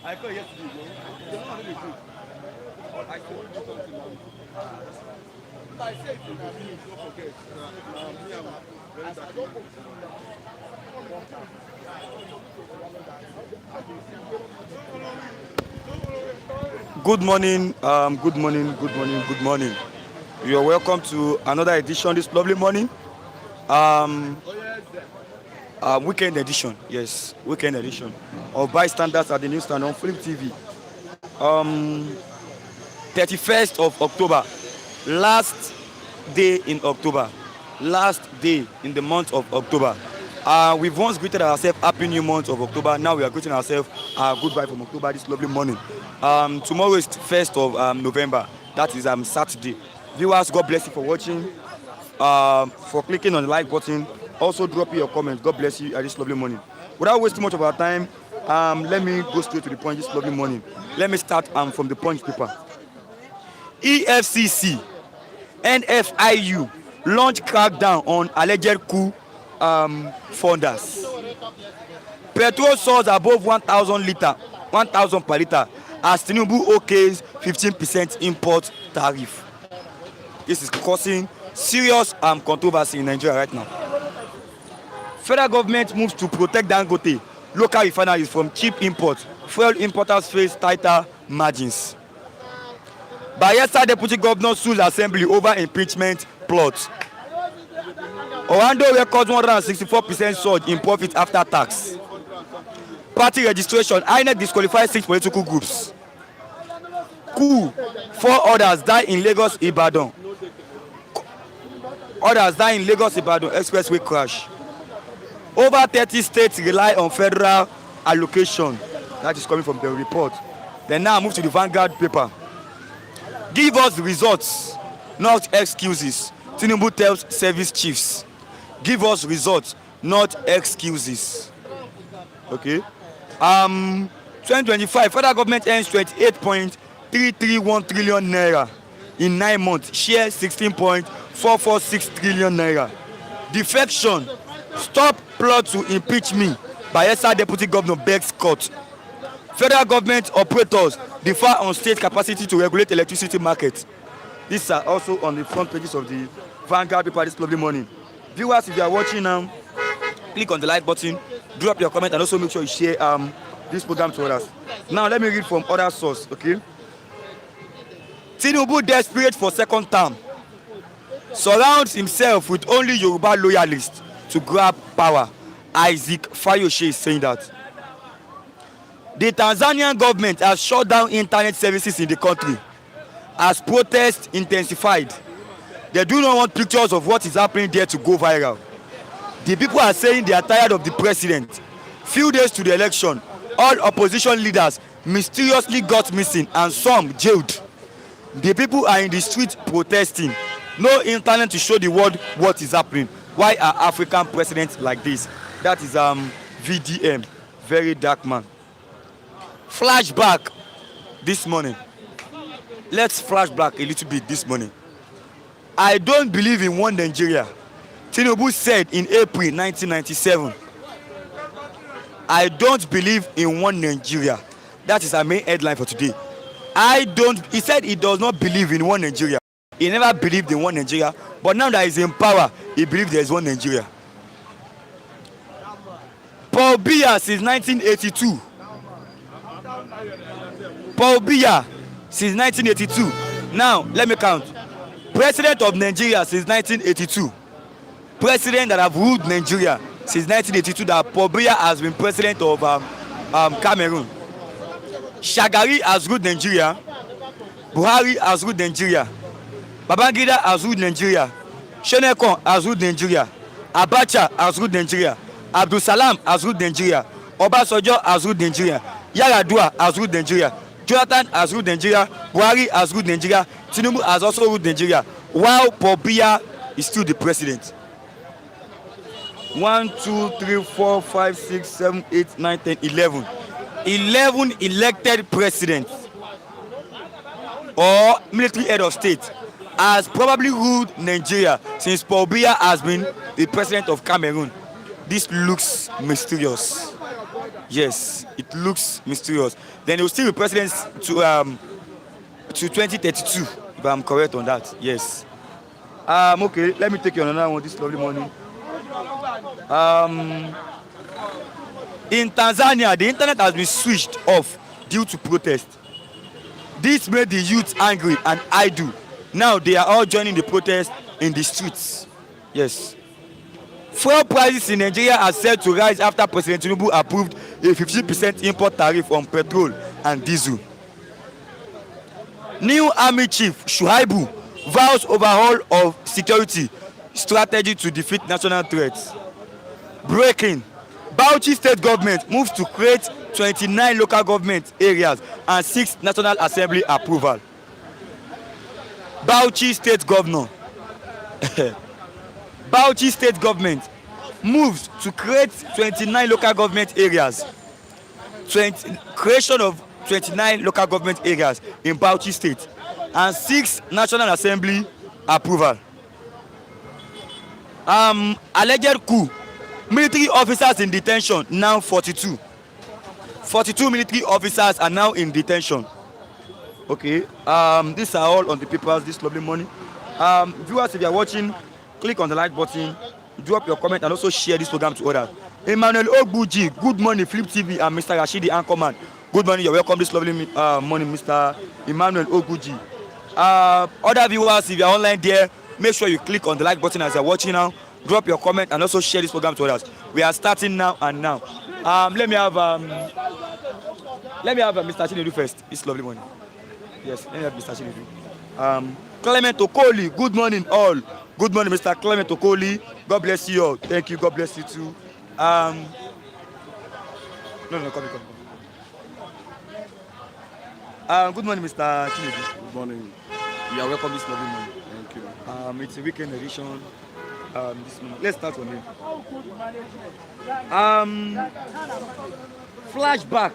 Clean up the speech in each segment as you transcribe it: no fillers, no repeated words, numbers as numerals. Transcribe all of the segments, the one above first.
I called yesterday. They don't really do. I told you something. I said to me, don't forget. Me, I'm very dark. Good morning, good morning. You are welcome to another edition this lovely morning. Weekend edition, yes, weekend edition of Bystanders at the Newsstand on Flip TV. 31st of October, last day in October, last day in the month of October. We've once greeted ourselves Happy New Month of October. Now we are greeting ourselves goodbye from October this lovely morning. Tomorrow is 1st of November. That is Saturday. Viewers, God bless you for watching, for clicking on the like button. Also drop your comments. God bless you at this lovely morning. Without wasting much of our time, let me go straight to the point this lovely morning. Let me start from the punch paper. EFCC, NFIU launch crackdown on alleged coup funders. Petrol soars above 1,000 per litre as Tinubu okays 15% import tariff. This is causing serious controversy in Nigeria right now. Federal government moves to protect Dangote local refineries from cheap imports. Fuel importers face tighter margins. Bayelsa Deputy Governor sues Assembly over impeachment plot. Orlando records 164% surge in profit after tax. Party registration, INEC disqualifies 6 political groups. Coup, 4 others die in Lagos Ibadan. Expressway crash. Over 30 states rely on federal allocation. That is coming from the report. Then now move to the Vanguard paper. Give us results, not excuses. Tinubu tells service chiefs. Give us results, not excuses. Okay. 2025, federal government earns 28.331 trillion naira in 9 months. Share 16.446 trillion naira. Defection. Stop plot to impeach me. Bayelsa Deputy Governor begs court. Federal government operators differ on state capacity to regulate electricity market. These are also on the front pages of the Vanguard paper this lovely morning. Viewers, if you are watching now, click on the like button, drop your comment, and also make sure you share this program to others. Now let me read from other source. Okay. Tinubu, desperate for second term, surrounds himself with only Yoruba loyalists to grab power. Isaac Fayose is saying that. The Tanzanian government has shut down internet services in the country as protests intensified. They do not want pictures of what is happening there to go viral. The people are saying they are tired of the president. Few days to the election, all opposition leaders mysteriously got missing and some jailed. The people are in the street protesting. No internet to show the world what is happening. Why are African presidents like this? That is VDM, very dark man. Flashback this morning. Let's flashback a little bit this morning. I don't believe in one Nigeria. Tinubu said in April 1997. I don't believe in one Nigeria. That is our main headline for today. He said he does not believe in one Nigeria. He never believed in one Nigeria, but now that he's in power, he believes there is one Nigeria. Paul Biya since 1982. Paul Biya since 1982. Now, let me count. President of Nigeria since 1982. President that have ruled Nigeria since 1982, that Paul Biya has been president of Cameroon. Shagari has ruled Nigeria. Buhari has ruled Nigeria. Babangida has ruled Nigeria. Shonekon has ruled Nigeria. Abacha has ruled Nigeria. Abdul Salam has ruled Nigeria. Obasanjo has ruled Nigeria. Yaradua has ruled Nigeria. Jonathan has ruled Nigeria. Buhari has ruled Nigeria. Tinubu has also ruled Nigeria. While Paul Biya is still the president. 1, 2, 3, 4, 5, 6, 7, 8, 9, 10, 11. 11 elected presidents or military head of state has probably ruled Nigeria since Paul Biya has been the president of Cameroon. This looks mysterious. Yes, it looks mysterious. Then he will still be president to 2032, if I'm correct on that. Yes. Okay, let me take you on another one this lovely morning. In Tanzania, the internet has been switched off due to protest. This made the youth angry and idle. Now they are all joining the protest in the streets. Yes. Fuel prices in Nigeria are set to rise after President Tinubu approved a 50% import tariff on petrol and diesel. New Army Chief Shuaibu vows overhaul of security strategy to defeat national threats. Breaking: Bauchi state government moves to create 29 local government areas and 6 national assembly approval. Bauchi state governor Bauchi state government moves to create 29 local government areas. Creation of 29 local government areas in Bauchi state and 6 national assembly approval. Alleged coup: military officers in detention now 42. 42 military officers are now in detention. Okay, these are all on the papers this lovely morning. Viewers, if you are watching, click on the like button, drop your comment, and also share this program to others. Emmanuel Ogbuji, good morning, Flip TV, and Mr. Rashidi Anchorman. Good morning, you're welcome this lovely morning, Mr. Emmanuel Ogbuji. Other viewers, if you're online there, make sure you click on the like button as you're watching now. Drop your comment and also share this program to others. We are starting now and now. Let me have Mr. Tinubu first. It's lovely morning. Yes, let me have Mr. Tinubu. Clement Okoli, good morning all. Good morning, Mr. Clement Okoli. God bless you all. Thank you. God bless you too. Come. Good morning, Mr. Tinubu. Good morning. You are welcome this lovely morning. Thank you. It's a weekend edition. This morning. Let's start on him. Flashback.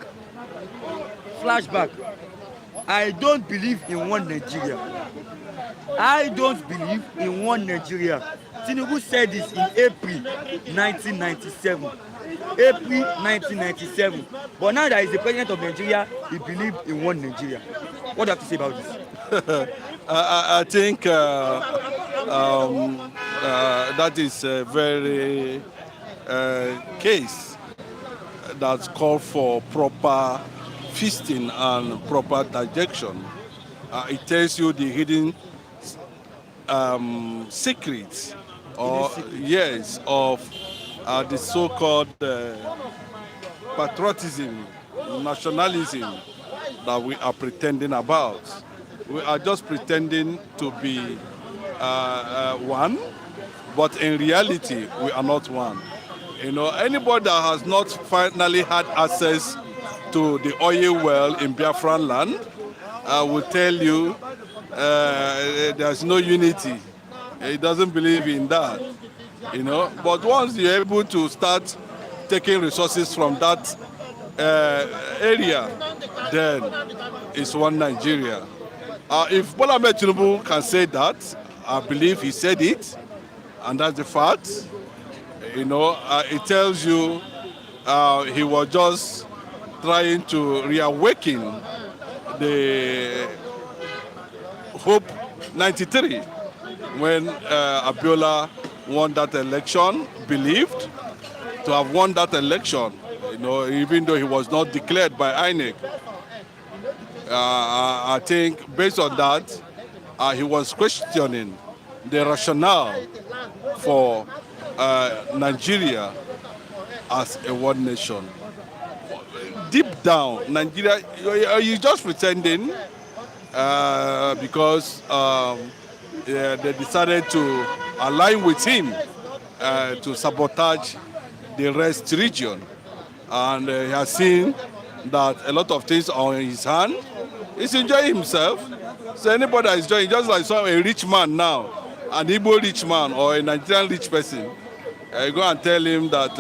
I don't believe in one Nigeria. Tinubu said this in April 1997. But now that he's the president of Nigeria, he believes in one Nigeria. What do you have to say about this? I think that is a very case that's called for proper feasting and proper digestion. It tells you the hidden secrets, yes, of the so-called patriotism, nationalism that we are pretending about. We are just pretending to be one, but in reality, we are not one. You know, anybody that has not finally had access to the oil well in Biafran land will tell you there's no unity. He doesn't believe in that, you know. But once you're able to start taking resources from that area, then it's one Nigeria. If Bola Ahmed Tinubu can say that, I believe he said it, and that's the fact. You know, it tells you he was just trying to reawaken the Hope 93 when Abiola won that election, believed to have won that election, you know, even though he was not declared by INEC. I think based on that, he was questioning the rationale for Nigeria as a one nation. Deep down, Nigeria, you're just pretending because they decided to align with him to sabotage the rest region. And he has seen that a lot of things are in his hand. He's enjoying himself. So anybody that is enjoying, just like a rich man now, an Igbo rich man or a Nigerian rich person, go and tell him that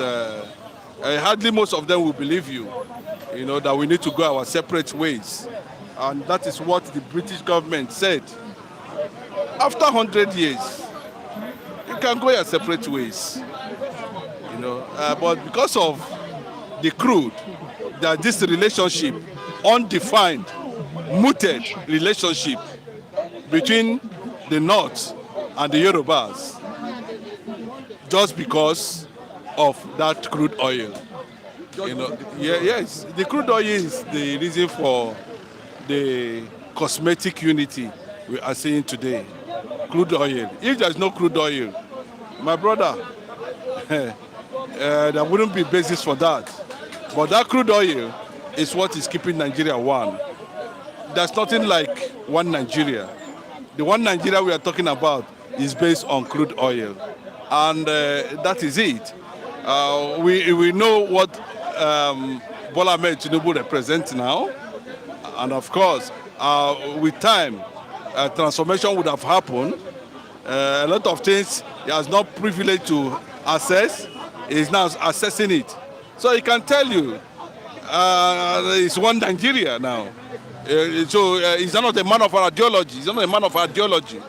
hardly most of them will believe you, that we need to go our separate ways. And that is what the British government said. After 100 years, you can go your separate ways. But because of the crude, that this relationship, undefined, mooted relationship between the North and the Yorubas, just because of that crude oil. Yes, the crude oil is the reason for the cosmetic unity we are seeing today. Crude oil. If there's no crude oil, my brother, there wouldn't be basis for that. But that crude oil is what is keeping Nigeria one. There's nothing like one Nigeria. The one Nigeria we are talking about is based on crude oil. And that is it. We know what Bola Ahmed Tinubu represents now. And of course, with time, transformation would have happened. A lot of things he has not privileged to access. He is now assessing it. So he can tell you it's one Nigeria now. So he's not a man of ideology. He's not a man of ideology.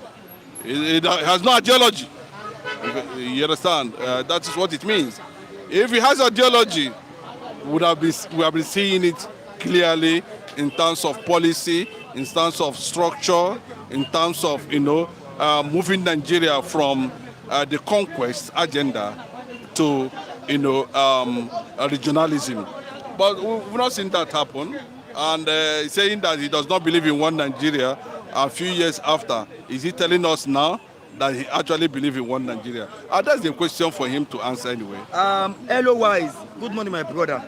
He has no ideology. You understand? That is what it means. If he has ideology, we have been seeing it clearly in terms of policy, in terms of structure, in terms of moving Nigeria from the conquest agenda to regionalism. But we've not seen that happen. And saying that he does not believe in one Nigeria a few years after, is he telling us now that he actually believes in one Nigeria? That's the question for him to answer anyway. Hello, Wise. Good morning, my brother.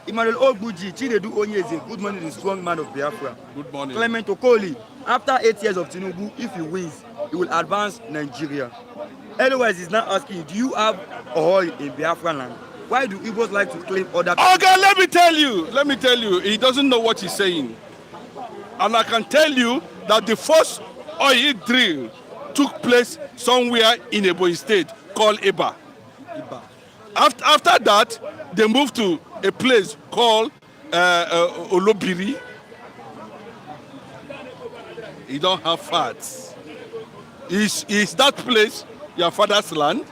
Emmanuel Ogbuji, Chinedu Onyeze, good morning, the strong man of Biafra. Good morning. Clement Okoli, after 8 years of Tinubu, if he wins, he will advance Nigeria. Hello, Wise is now asking, do you have oil in Biafra land? Why do Igbos like to claim other people? Okay, let me tell you, he doesn't know what he's saying. And I can tell you that the first oil drill took place somewhere in Ebonyi State called Eba. After that, they moved to a place called Olobiri. You don't have facts. Is that place your father's land?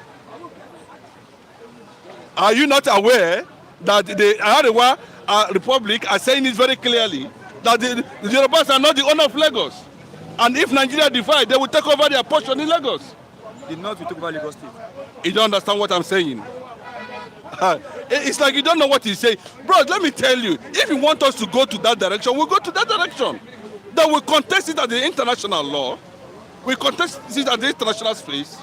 Are you not aware that the Arewa Republic are saying it very clearly that the Yorubas are not the owner of Lagos? And if Nigeria divide, they will take over their portion in Lagos. The North will take over Lagos State. You don't understand what I'm saying? It's like you don't know what he's saying. Bro, let me tell you, if you want us to go to that direction, we'll go to that direction. Then we'll contest it at the international law. We contest it at the international space.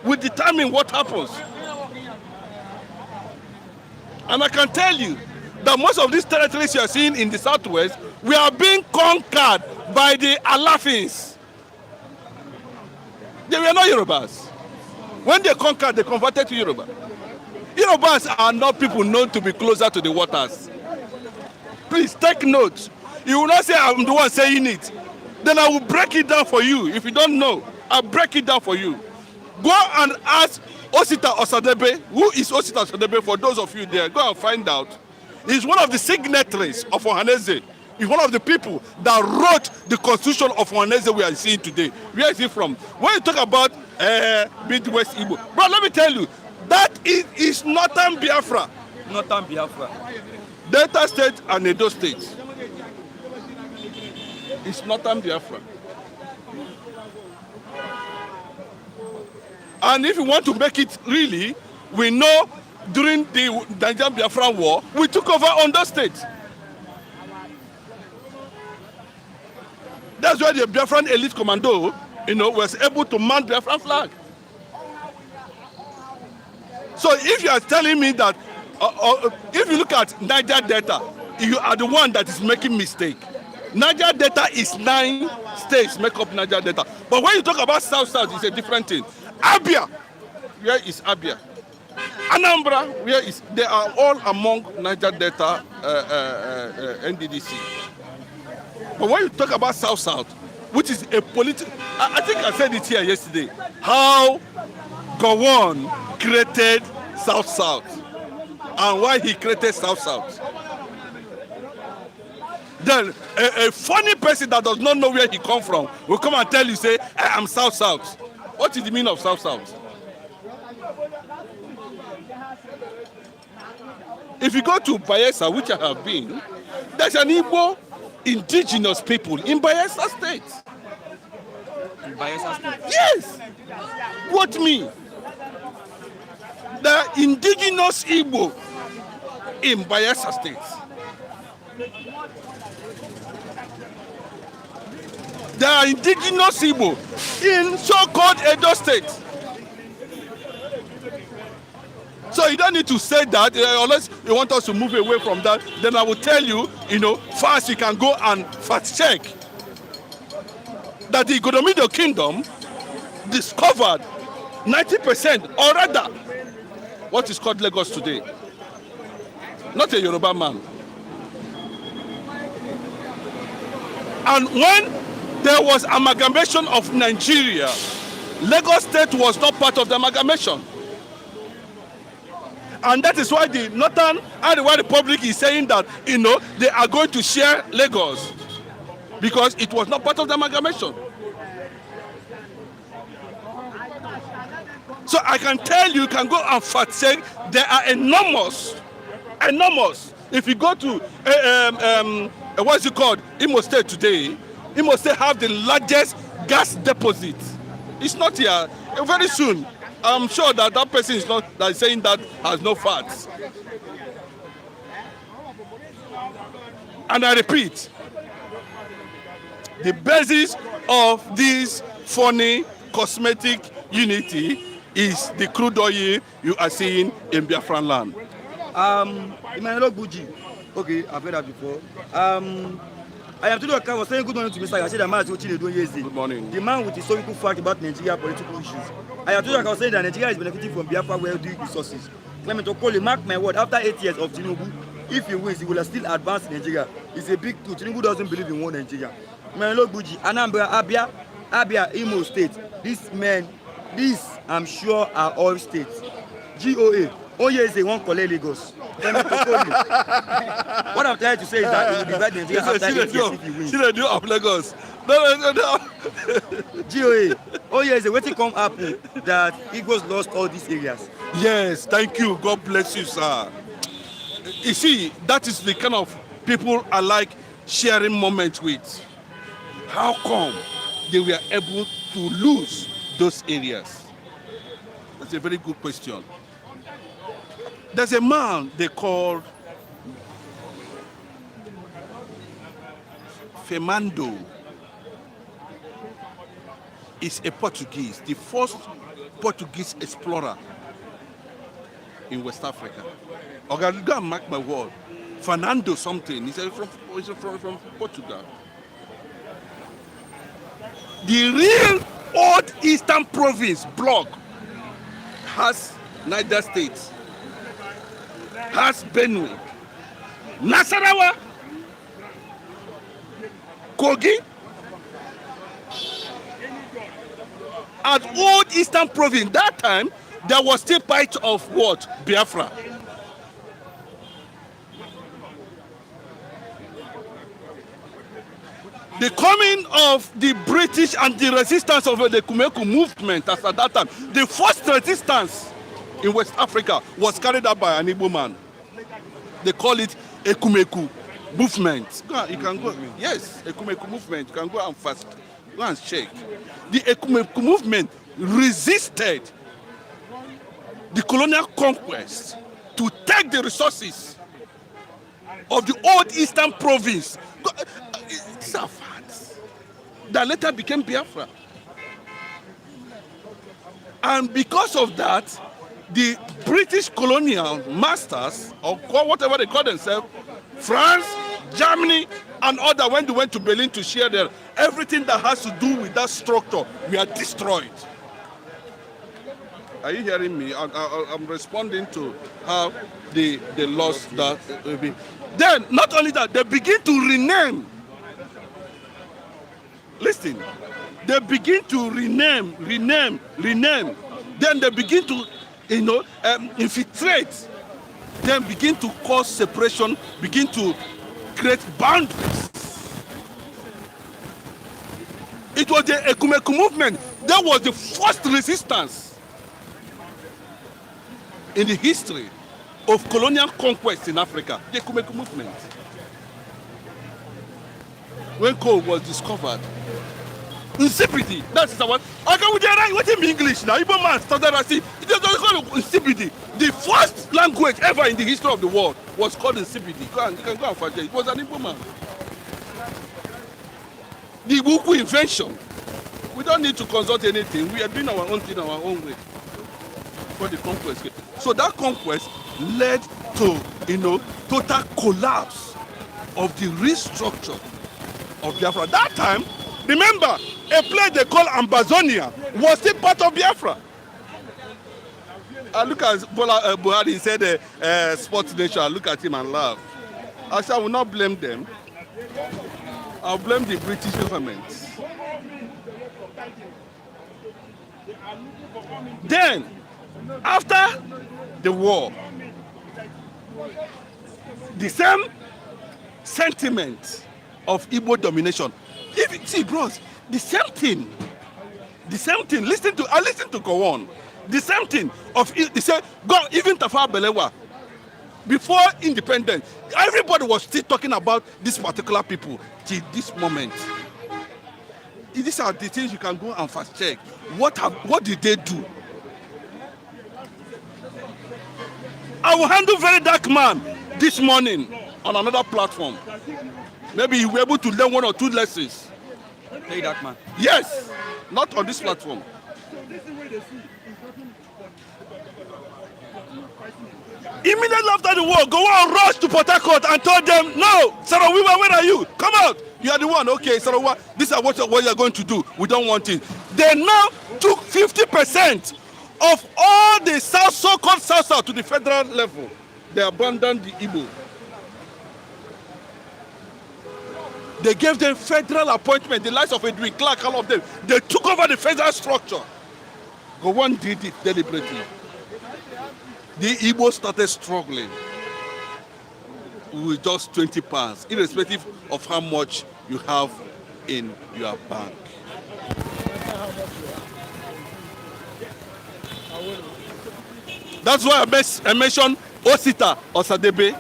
We determine what happens. And I can tell you that most of these territories you are seeing in the southwest, we are being conquered by the Alafins. They were not Yorubas. When they conquered, they converted to Yoruba. Yorubas are not people known to be closer to the waters. Please take note. You will not say I'm the one saying it. Then I will break it down for you. If you don't know, I'll break it down for you. Go and ask Osita Osadebe. Who is Osita Osadebe for those of you there? Go and find out. He's one of the signatories of Ohaneze. He's one of the people that wrote the constitution of Ohaneze we are seeing today. Where is he from? When you talk about Midwest Igbo, bro, let me tell you, that is Northern Biafra. Northern Biafra. Delta State and Edo State. It's Northern Biafra. And if you want to make it really, we know during the Nigerian Biafran War, we took over Ondo State. That's why the Biafran elite commando, was able to mount Biafran flag. So if you are telling me that, if you look at Niger Delta, you are the one that is making mistake. Niger Delta is 9 states make up Niger Delta. But when you talk about South, it's a different thing. Abia, where is Abia? Anambra, where is? They are all among Niger Delta NDDC. But when you talk about South, which is a political, I think I said it here yesterday, how Gowon created South-South and why he created South-South. Then a funny person that does not know where he come from will come and tell you, say, I am South-South. What is the meaning of South-South? If you go to Bayelsa, which I have been, there's an Igbo indigenous people in Bayelsa State. In Bayelsa State? Yes! What me? The indigenous Igbo in Bayelsa State. There are indigenous Igbo in so-called Edo State. So you don't need to say that unless you want us to move away from that. Then I will tell you, first you can go and fact check that the Godomido Kingdom discovered 90% or rather what is called Lagos today. Not a Yoruba man. And when there was amalgamation of Nigeria, Lagos State was not part of the amalgamation. And that is why the Northern Irish Republic is saying that, they are going to share Lagos because it was not part of the amalgamation. So I can tell you can go and fact check, there are enormous. If you go to, what's it called, Imo State today, Imo State have the largest gas deposit. It's not here. Very soon, I'm sure that person is not that is saying that has no facts. And I repeat, the basis of this phony cosmetic unity is the crude oil you are seeing in Biafran land. Emmanuel Buji. Okay, I've heard that before. I am today I was saying good morning to Mr. I said the man is watching doing yesterday. Good morning. The man with historical fact about Nigeria political issues. I am today I was saying that Nigeria is benefiting from Biafra wealthy resources. Clement Okoli, mark my word, after 8 years of Tinubu, if he wins, he will still advance Nigeria. It's a big truth. Tinubu doesn't believe in one Nigeria. Emmanuel Buji, Anambra, Abia, Imo State. These I'm sure are all states. GOA. Oyeze won't collect Lagos. What I'm trying to say is that he will divide Nigeria after 8 years if he wins. See the deal of Lagos. No. GOA. Oyeze, what come happen that Igbos lost all these areas? Yes, thank you. God bless you, sir. You see, that is the kind of people I like sharing moments with. How come they were able to lose those areas? That's a very good question. There's a man they call Fernando. Is a Portuguese, the first Portuguese explorer in West Africa. Okay, go and mark my word. Fernando something. He's from Portugal. The real old Eastern Province bloc has Niger State, has Benue, Nasarawa, Kogi, and old Eastern Province. That time, there was still part of what? Biafra. The coming of the British and the resistance of the Kumeku movement as at that time, the first resistance in West Africa was carried out by an Igbo man. They call it a Kumeku movement. You can go, yes, a Kumeku movement. You can go and fast, go and check. The Kumeku movement resisted the colonial conquest to take the resources of the old Eastern Province. These are facts that later became Biafra. And because of that, the British colonial masters, or whatever they call themselves, France, Germany, and others, when they went to Berlin to share their everything that has to do with that structure, we are destroyed. Are you hearing me? I'm responding to how they lost that. Then, not only that, they begin to rename. Listen, they begin to rename. Then they begin to infiltrate, then begin to cause separation, begin to create boundaries. It was the Ekumeku movement that was the first resistance in the history of colonial conquest in Africa. The Ekumeku movement. When coal was discovered, insipidity. That's the one. I can write what in English now. Even man started to see it was called insipidity. The first language ever in the history of the world was called insipidity. You can go and find it. It was an Igbo man. The Wuku invention. We don't need to consult anything. We are doing our own thing our own way for the conquest. So that conquest led to total collapse of the restructure of Biafra. That time, remember, a place they call Ambazonia was still part of Biafra. I look at Buhari, he said sports nation. I look at him and laugh. I said, I will not blame them. I'll blame the British government. Then, after the war, the same sentiment of Igbo domination. See, bros, the same thing. I listen to Gowon. The same thing of they say, God, even Tafawa Balewa, before independence, everybody was still talking about this particular people till this moment. These are the things you can go and fast check. What did they do? I will handle Very Dark Man this morning on another platform. Maybe you were able to learn 1 or 2 lessons. Very Dark Man. Yes, not on this platform. Immediately after the war, Gowon rushed to Port Harcourt and told them, no, Sarawiwa, where are you? Come out. You are the one. Okay, Sarawiwa, this is what you are going to do. We don't want it. They now took 50% of all the so-called South to the federal level. They abandoned the Igbo. They gave them federal appointment, the likes of Edwin Clark, all of them. They took over the federal structure. Gowon did it deliberately. The Igbo started struggling with just 20 pounds, irrespective of how much you have in your bank. That's why I mentioned Osita Osadebe.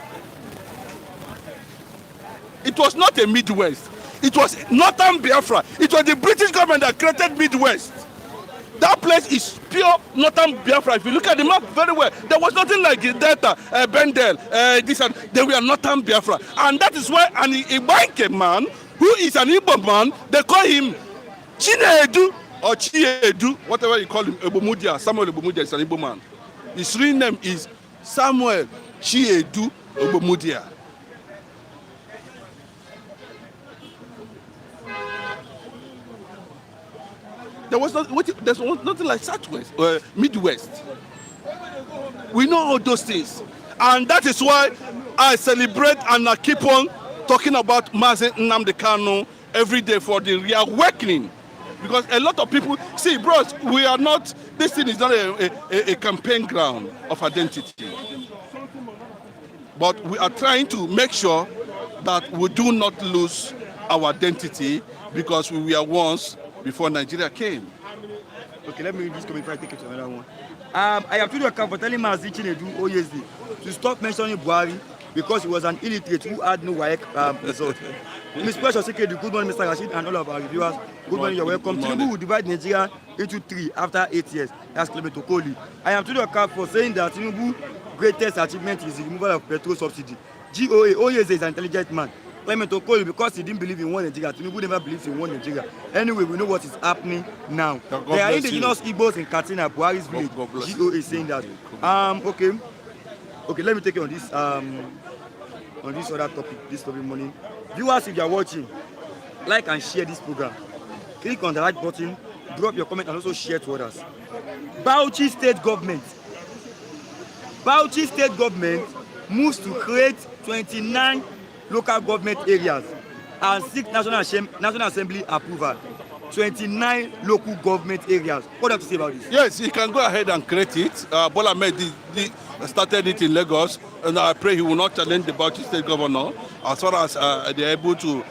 It was not a Midwest. It was Northern Biafra. It was the British government that created Midwest. That place is pure Northern Biafra. If you look at the map very well, there was nothing like Delta, Bendel, this and they were Northern Biafra. And that is why an Igbanke man, who is an Igbo man, they call him Chinedu or Chiedu, whatever you call him, Ebomudia. Samuel Ebomudia is an Igbo man. His real name is Samuel Chiedu Ebomudia. There was nothing like Southwest or Midwest. We know all those things. And that is why I celebrate and I keep on talking about Mazi Nnamdi Kanu every day for the reawakening. Because a lot of people, see, bros, we are not, this thing is not a campaign ground of identity. But we are trying to make sure that we do not lose our identity because we were once before Nigeria came. Okay, let me read this comment before I take it to another one. I have told you for telling Mazi Chinedu Oyezi to stop mentioning Buhari because he was an illiterate who had no WAEC result. Ms. Precious Sekedu, good morning, Mr. Rashid, and all of our reviewers. Good morning, you're welcome. Tinubu will divide Nigeria into 3 after 8 years. That's Clement Okoli. I am told you for saying that Tinubu's greatest achievement is the removal of petrol subsidy. GOA, Oyezi is an intelligent man. Clement Okoli, because he didn't believe in one Nigeria. Tinubu never believes in one Nigeria. Anyway, we know what is happening now. There are indigenous Igbos in Katsina, Buhari's village. GOA is saying that. Okay, let me take it on this other topic this very morning. Viewers, if you are watching, like and share this program. Click on the like button, drop your comment, and also share to others. Bauchi State Government moves to create 29 local government areas and seek National Assembly approval. 29 local government areas. What do you have to say about this? Yes, he can go ahead and create it. Bola Ahmed started it in Lagos, and I pray he will not challenge the Bauchi State Governor as far as they're able to,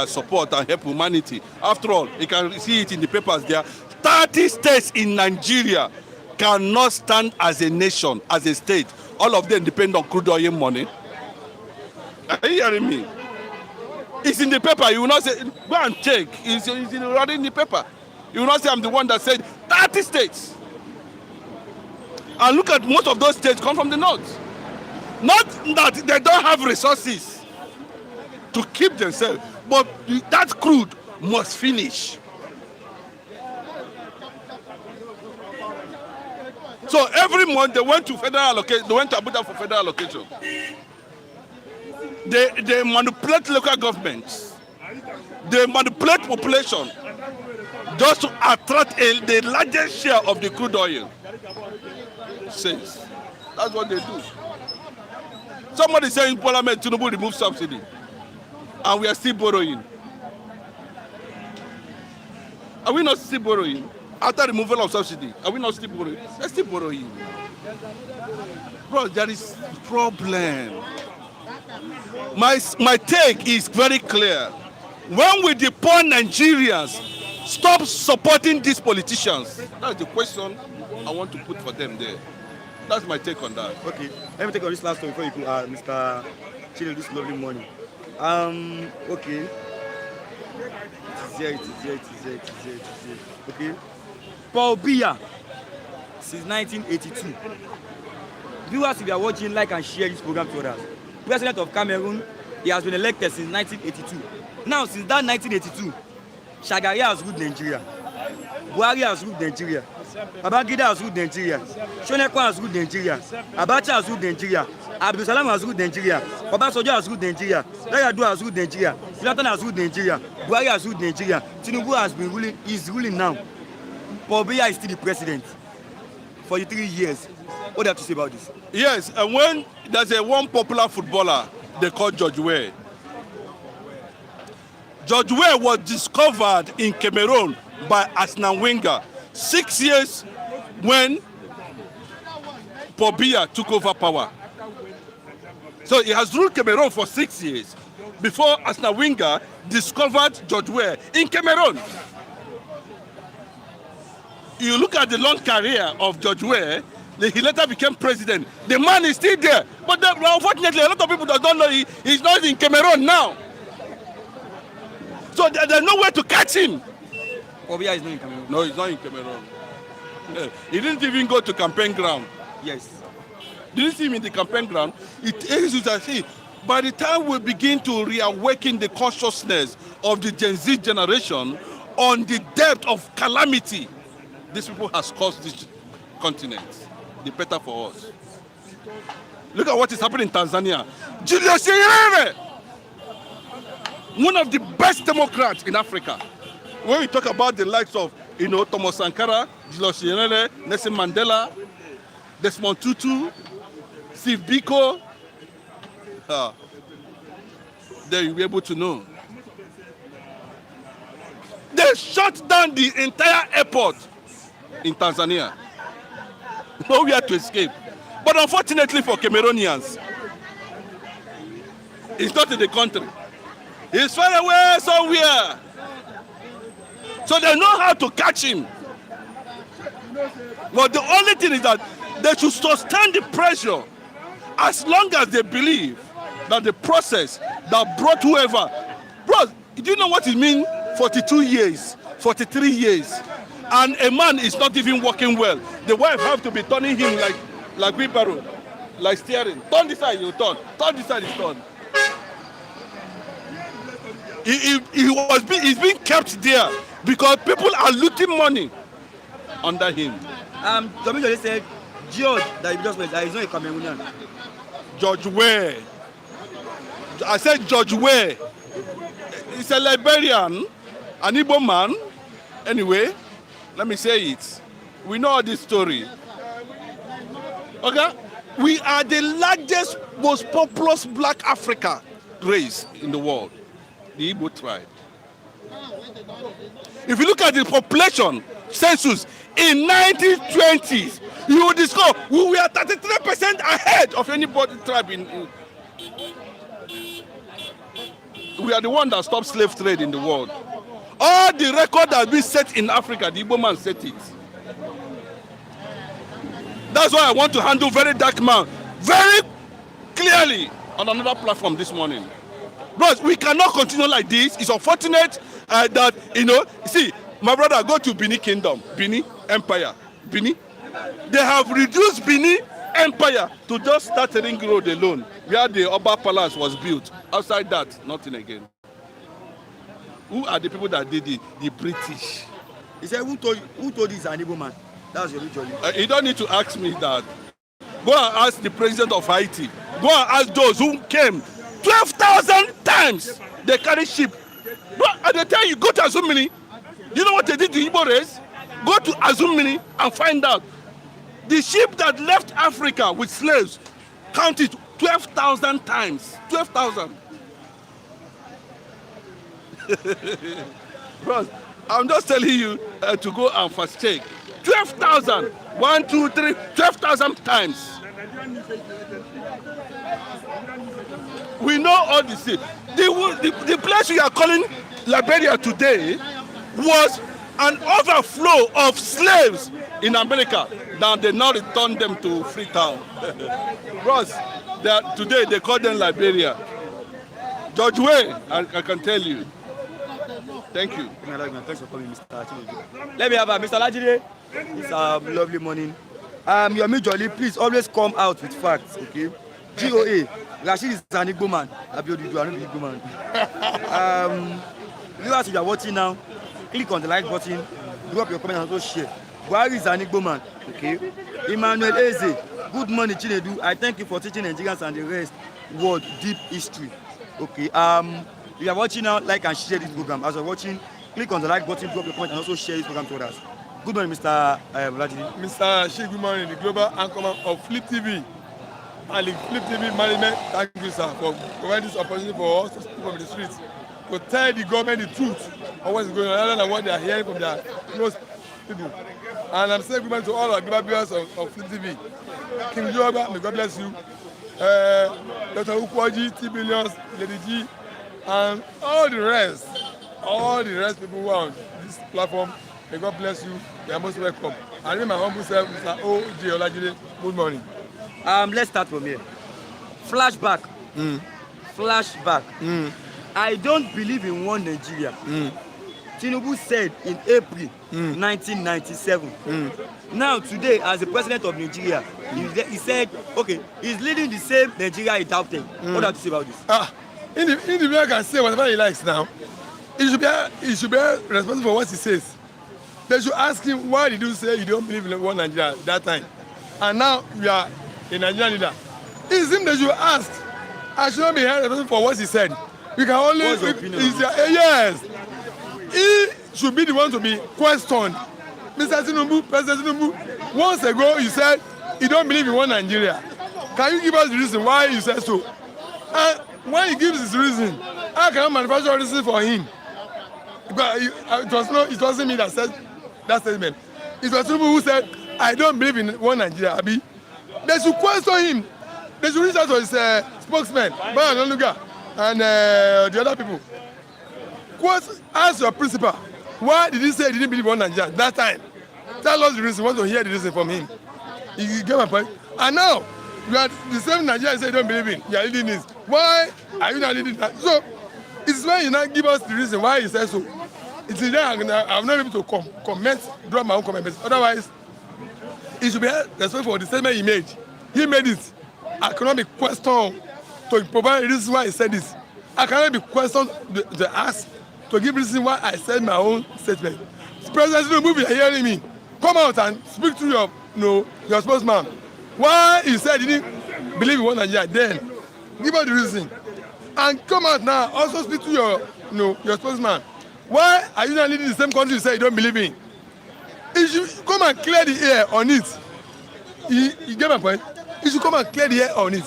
support and help humanity. After all, you can see it in the papers there. 30 states in Nigeria cannot stand as a nation, as a state. All of them depend on crude oil money. Are you hearing me? It's in the paper. You will not say, go and check. It's already in the paper. You will not say I'm the one that said 30 states. And look at most of those states come from the north. Not that they don't have resources to keep themselves, but that crude must finish. So every month they went to federal allocation. They went to Abuja for federal allocation. They manipulate local governments. They manipulate population just to attract the largest share of the crude oil. Says that's what they do. Somebody saying Parliament Tinubu remove subsidy, and we are still borrowing. Are we not still borrowing? After removal of subsidy, are we not still borrowing? We're still borrowing. Bro, there is problem. My take is very clear. When will the poor Nigerians stop supporting these politicians? That's the question I want to put for them there. That's my take on that. Okay, let me take on this last one before you Mr. Chile this lovely morning. Okay. It is here. Okay. Paul Biya, since 1982. Viewers, if you are watching, like and share this program to others. President of Cameroon, he has been elected since 1982. Now, since that 1982, Shagari has ruled Nigeria. Buhari has ruled Nigeria. Babangida has ruled Nigeria. Shonekwa has ruled Nigeria. Abacha has ruled Nigeria. Abdul Salam has ruled Nigeria. Obasanjo has ruled Nigeria. Yar'Adua has ruled Nigeria. Jonathan has ruled Nigeria. Buhari has ruled Nigeria. Tinubu has been ruling, is ruling now. Paul Biya is still the president for the 3 years. What do you have to say about this? Yes, and when there's one popular footballer they call George Weah. George Weah was discovered in Cameroon by Arsene Wenger 6 years when Paul Biya took over power. So he has ruled Cameroon for 6 years before Arsene Wenger discovered George Weah in Cameroon. You look at the long career of George Weah, he later became president. The man is still there. But unfortunately, a lot of people don't know he's not in Cameroon now. So there's no way to catch him. Obia is not in Cameroon. No, he's not in Cameroon. He didn't even go to campaign ground. Yes. Didn't see him in the campaign ground. It is to say, by the time we begin to reawaken the consciousness of the Gen Z generation on the depth of calamity these people has caused this continent, the better for us. Look at what is happening in Tanzania. Julius Nyerere, one of the best Democrats in Africa. When we talk about the likes of, Thomas Sankara, Julius Nyerere, Nelson Mandela, Desmond Tutu, Steve Biko, then you'll be able to know. They shut down the entire airport in Tanzania. Nowhere to escape. But unfortunately for Cameroonians, he's not in the country. He's far away somewhere. So they know how to catch him. But the only thing is that they should sustain the pressure as long as they believe that the process that brought whoever. Bro, do you know what it means? 42 years, 43 years. And a man is not even working well. The wife have to be turning him like wheelbarrow, like steering. Turn this side, you turn. Turn this side, you turn. He's being kept there because people are looting money under him. Somebody said George that he just went, that he's not a Cameroonian. George Weah. I said George Weah. He's a Liberian, an Igbo man. Anyway, let me say it. We know this story. Okay? We are the largest, most populous black Africa race in the world. The Igbo tribe. If you look at the population census in 1920s, you will discover we were 33% ahead of any tribe in. We are the one that stopped slave trade in the world. All the record that we set in Africa, the Igbo man set it. That's why I want to handle very dark man very clearly on another platform this morning. Bros, we cannot continue like this. It's unfortunate that, see, my brother, go to Benin Kingdom, Benin Empire, Benin. They have reduced Benin Empire to just start a ring road alone, where the Oba Palace was built. Outside that, nothing again. Who are the people that did it? The British. He said, who told this an Igbo man? That's your ritual. You don't need to ask me that. Go and ask the president of Haiti. Go and ask those who came 12,000 times. They carry sheep. At the time you go to Azumini, you know what they did to Igbo race? Go to Azumini and find out. The sheep that left Africa with slaves counted 12,000 times. 12,000. Bro, I'm just telling you to go and fast check. 12,000. 1, 2, 3, 12,000 times. We know all this. The place we are calling Liberia today was an overflow of slaves in America. Now they now return them to Freetown. Bros, today they call them Liberia. George Way, I can tell you. Thank you. Thanks for calling, Mr. Tinubu. Let me have Mr. Lajide. It's a lovely morning. Your Jolly, please always come out with facts, okay? GOA, Rashid is an Igbo man. Abiodun, you are not an Igbo man. Viewers, if you are watching now, click on the like button, drop your comment and also share. Buhari is an Igbo man, okay? Emmanuel Eze, good morning, Chinedu. I thank you for teaching Nigerians and the rest world deep history, okay? If you are watching now, like and share this program. As you are watching, click on the like button, drop your comment, and also share this program to others. Good morning, Mr. Vladi. Mr. Sheikh, good morning, the global anchorman of Flip TV. And the Flip TV management, thank you, sir, for providing this opportunity for us to speak from the streets, to tell the government the truth of what is going on, other than what they are hearing from their close people. And I'm saying good morning to all our global viewers of Flip TV. King Joba, may God bless you. Dr. Ukwaji, T Billions, Lady G, and all the rest people who are on this platform, may God bless you. You are most welcome. I name my humble self, Mr. O.J. Olajide. Good morning. Let's start from here. Flashback. Flashback. I don't believe in one Nigeria. Tinubu said in April 1997. Now today, as the president of Nigeria, he said, okay, he's leading the same Nigeria he doubted. What do you have to say about this? Individual can say whatever he likes now. He should be responsible for what he says. They should ask him, why did you say you don't believe in one Nigeria at that time? And now you are a Nigerian leader. It's him they should ask. I should not be held responsible for what he said. We can only... Yes. He should be the one to be questioned. Mr. Tinubu, President Tinubu, once ago you said you don't believe in one Nigeria. Can you give us the reason why you said so? And when he gives his reason, how can I manufacture a reason for him? Because it wasn't me that said that statement. It was people who said, I don't believe in one Nigeria, Abi. They should question him. They should reach out to his spokesman, Bayan Oluga, and the other people. Ask your principal, why did he say he didn't believe in one Nigeria that time? Tell us the reason. We want to hear the reason from him. You get my point? And now, you are the same Nigeria you say you don't believe in. You are leading this. Why are you not leading that? So, it's when you not give us the reason why he says so. It's in there I'm not able to comment, drop my own comment. Otherwise, he should be responsible for the statement he made. He made it. I cannot be questioned to provide reasons why he said this. I cannot be questioned to ask to give reason why I said my own statement. President Tinubu, you are hearing me. Come out and speak to your spokesman. Why he said he didn't believe in one Nigeria then? Give us the reason. And come out now, also speak to your spokesman. Why are you not leading the same country you say you don't believe in? You should come and clear the air on it. You get my point? You should come and clear the air on it.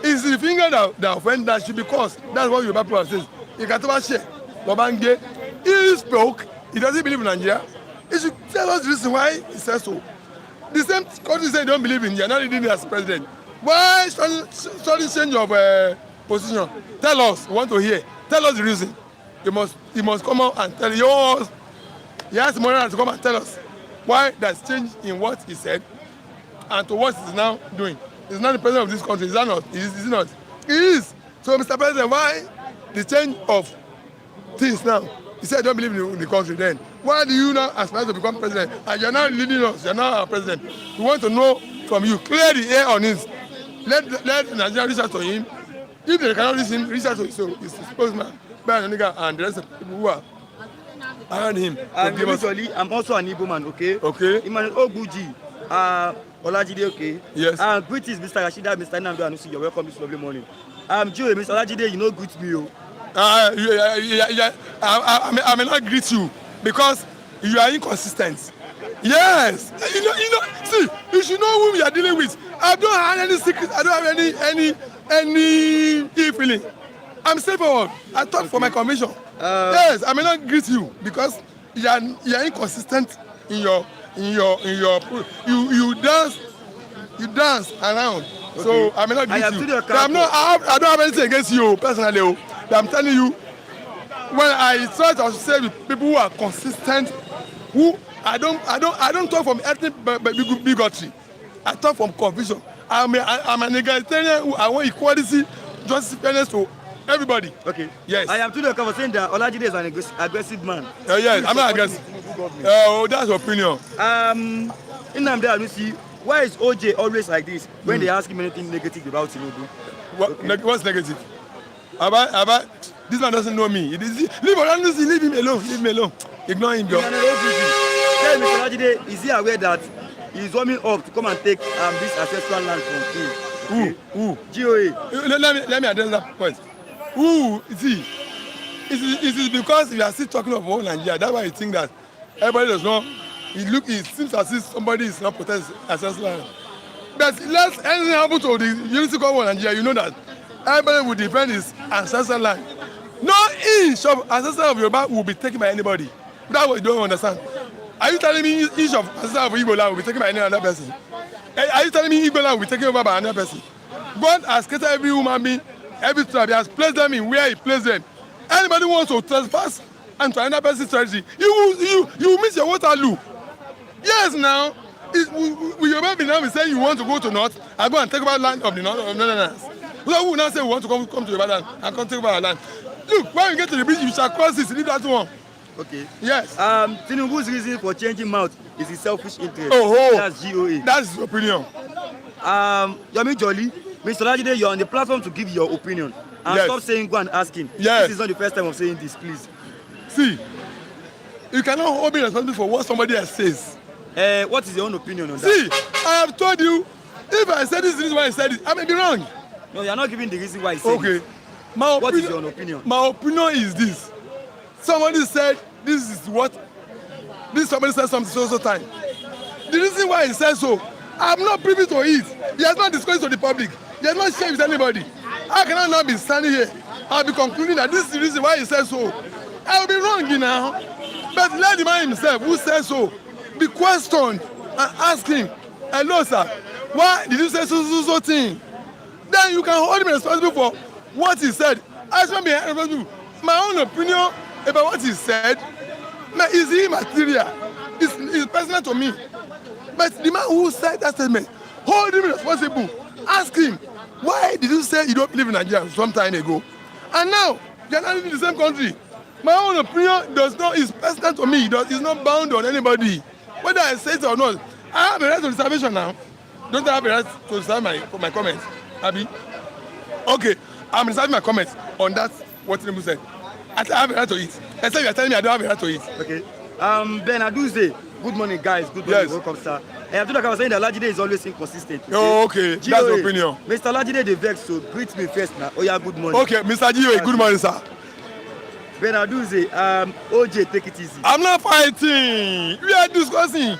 It's the finger that offend that should be caused. That's what Yoruba people says. You can't ever share. Lobange, He spoke. He doesn't believe in Nigeria. He should tell us the reason why he says so. The same country say they don't believe in you are not leading as president. Why sudden change of position? Tell us. We want to hear. Tell us the reason. You must come out and tell yours. He has Morena to come and tell us why there's change in what he said and to what he's now doing. He's not the president of this country. Is that not? Is he not? He is. So, Mr. President, why the change of things now? He said, don't believe in the country then. Why do you now aspire to become president? And you're not leading us. You're not our president. We want to know from you. Clear the air on this. Let Nigeria reach out to him. If they cannot listen, reach out to his spokesman, and the rest of the people who are around him. Usually, I'm also an Igbo man, okay? Okay. Emmanuel Oguji, Olajide, okay? Yes. Greetings, Mr. Rashida, Mr. Nnamdi Anusi. You're welcome this lovely morning. Joey, Mr. Olajide, you know, greet me, oh. I may not greet you because you are inconsistent. Yes, you know. See, you should know who we are dealing with. I don't have any secret. I don't have any ill feeling. I'm straightforward. I talk for my conviction. Yes, I may not greet you because you are inconsistent in your you dance around. Okay. So I may not greet you. I don't have anything against you personally. But I'm telling you, when I try to associate with people who are consistent, who I don't talk from ethnic bigotry. I talk from conviction. I'm an egalitarian who I want equality, justice, fairness to everybody. Okay. Yes. I am to the cover saying that Olajide is an aggressive man. Yes, I'm not aggressive. Oh, that's your opinion. Nnamdi Anusi, why is OJ always like this when they ask him anything negative about Tinubu? What's negative? About this man doesn't know me. Leave him alone. Ignore him, girl. Tell me, Olajide, is he aware that he's warming up to come and take this ancestral land from him? Who? GOA. Let me address that point. Who? See, it is because we are still talking of one Nigeria. That's why you think that everybody does not. It seems as if somebody is not protecting ancestral land. But let anything happen to the unity of one Nigeria, you know that everybody will defend his ancestral land. No inch of ancestral of Yoruba will be taken by anybody. That's what you don't understand. Are you telling me each of ancestral of Igbo land will be taken by any other person? Are you telling me Igbo land will be taken over by another person? God has created every human being, every tribe. He has placed them in where He placed them. Anybody wants to trespass and to another person's territory, you miss your Waterloo. Yes, now, will Yoruba be now saying you want to go to north and go and take over land of the northerners? So who will now say we want to come to Yoruba land and come take over our land? Look, when we get to the bridge, you shall cross this, leave that one. Okay. Yes. Tinubu's reason for changing mouth is his selfish interest. Oh, that's GOA. That's his opinion. Yomi Jolly, Mr. Olajide, you're on the platform to give your opinion. And yes. Stop saying go and ask him. Yes. This is not the first time of saying this, please. See, you cannot hold me responsible for what somebody else says. What is your own opinion on that? See, I have told you, if I said this is why I said it, I may be wrong. No, you're not giving the reason why he said okay. it. What is your opinion? My opinion is this. Somebody said this is what somebody said something so time. The reason why he said so, I'm not privy to it. He has not disclosed to the public. He has not shared with anybody. How can I not be standing here? I'll be concluding that this is the reason why he said so. I will be wrong, you know. But let the man himself who said so be questioned and ask him, hello sir, why did you say so thing? Then you can hold him responsible for what he said. I should be responsible. My own opinion about what he said is immaterial. It's personal to me. But the man who said that statement, hold him responsible. Ask him, why did you say you don't believe in Nigeria some time ago? And now, you are not living in the same country. My own opinion is personal to me. It's not bound on anybody. Whether I say it or not, I have a right to reservation now. Don't I have a right to reserve my comments? Abi? Okay, I'm reserving my comments on that, what Tinubu said. I have a right to it. Except you are telling me I don't have a right to it. Okay. Ben Aduze, good morning, guys. Good morning. Yes. Welcome, sir. I was saying that Olajide is always inconsistent. Okay? Oh, okay. That's your opinion. Mr. Olajide the vex, so greet me first now. Oh, yeah, good morning. Okay, Mr. Gio, good morning, sir. Ben Aduze, OJ, take it easy. I'm not fighting. We are discussing.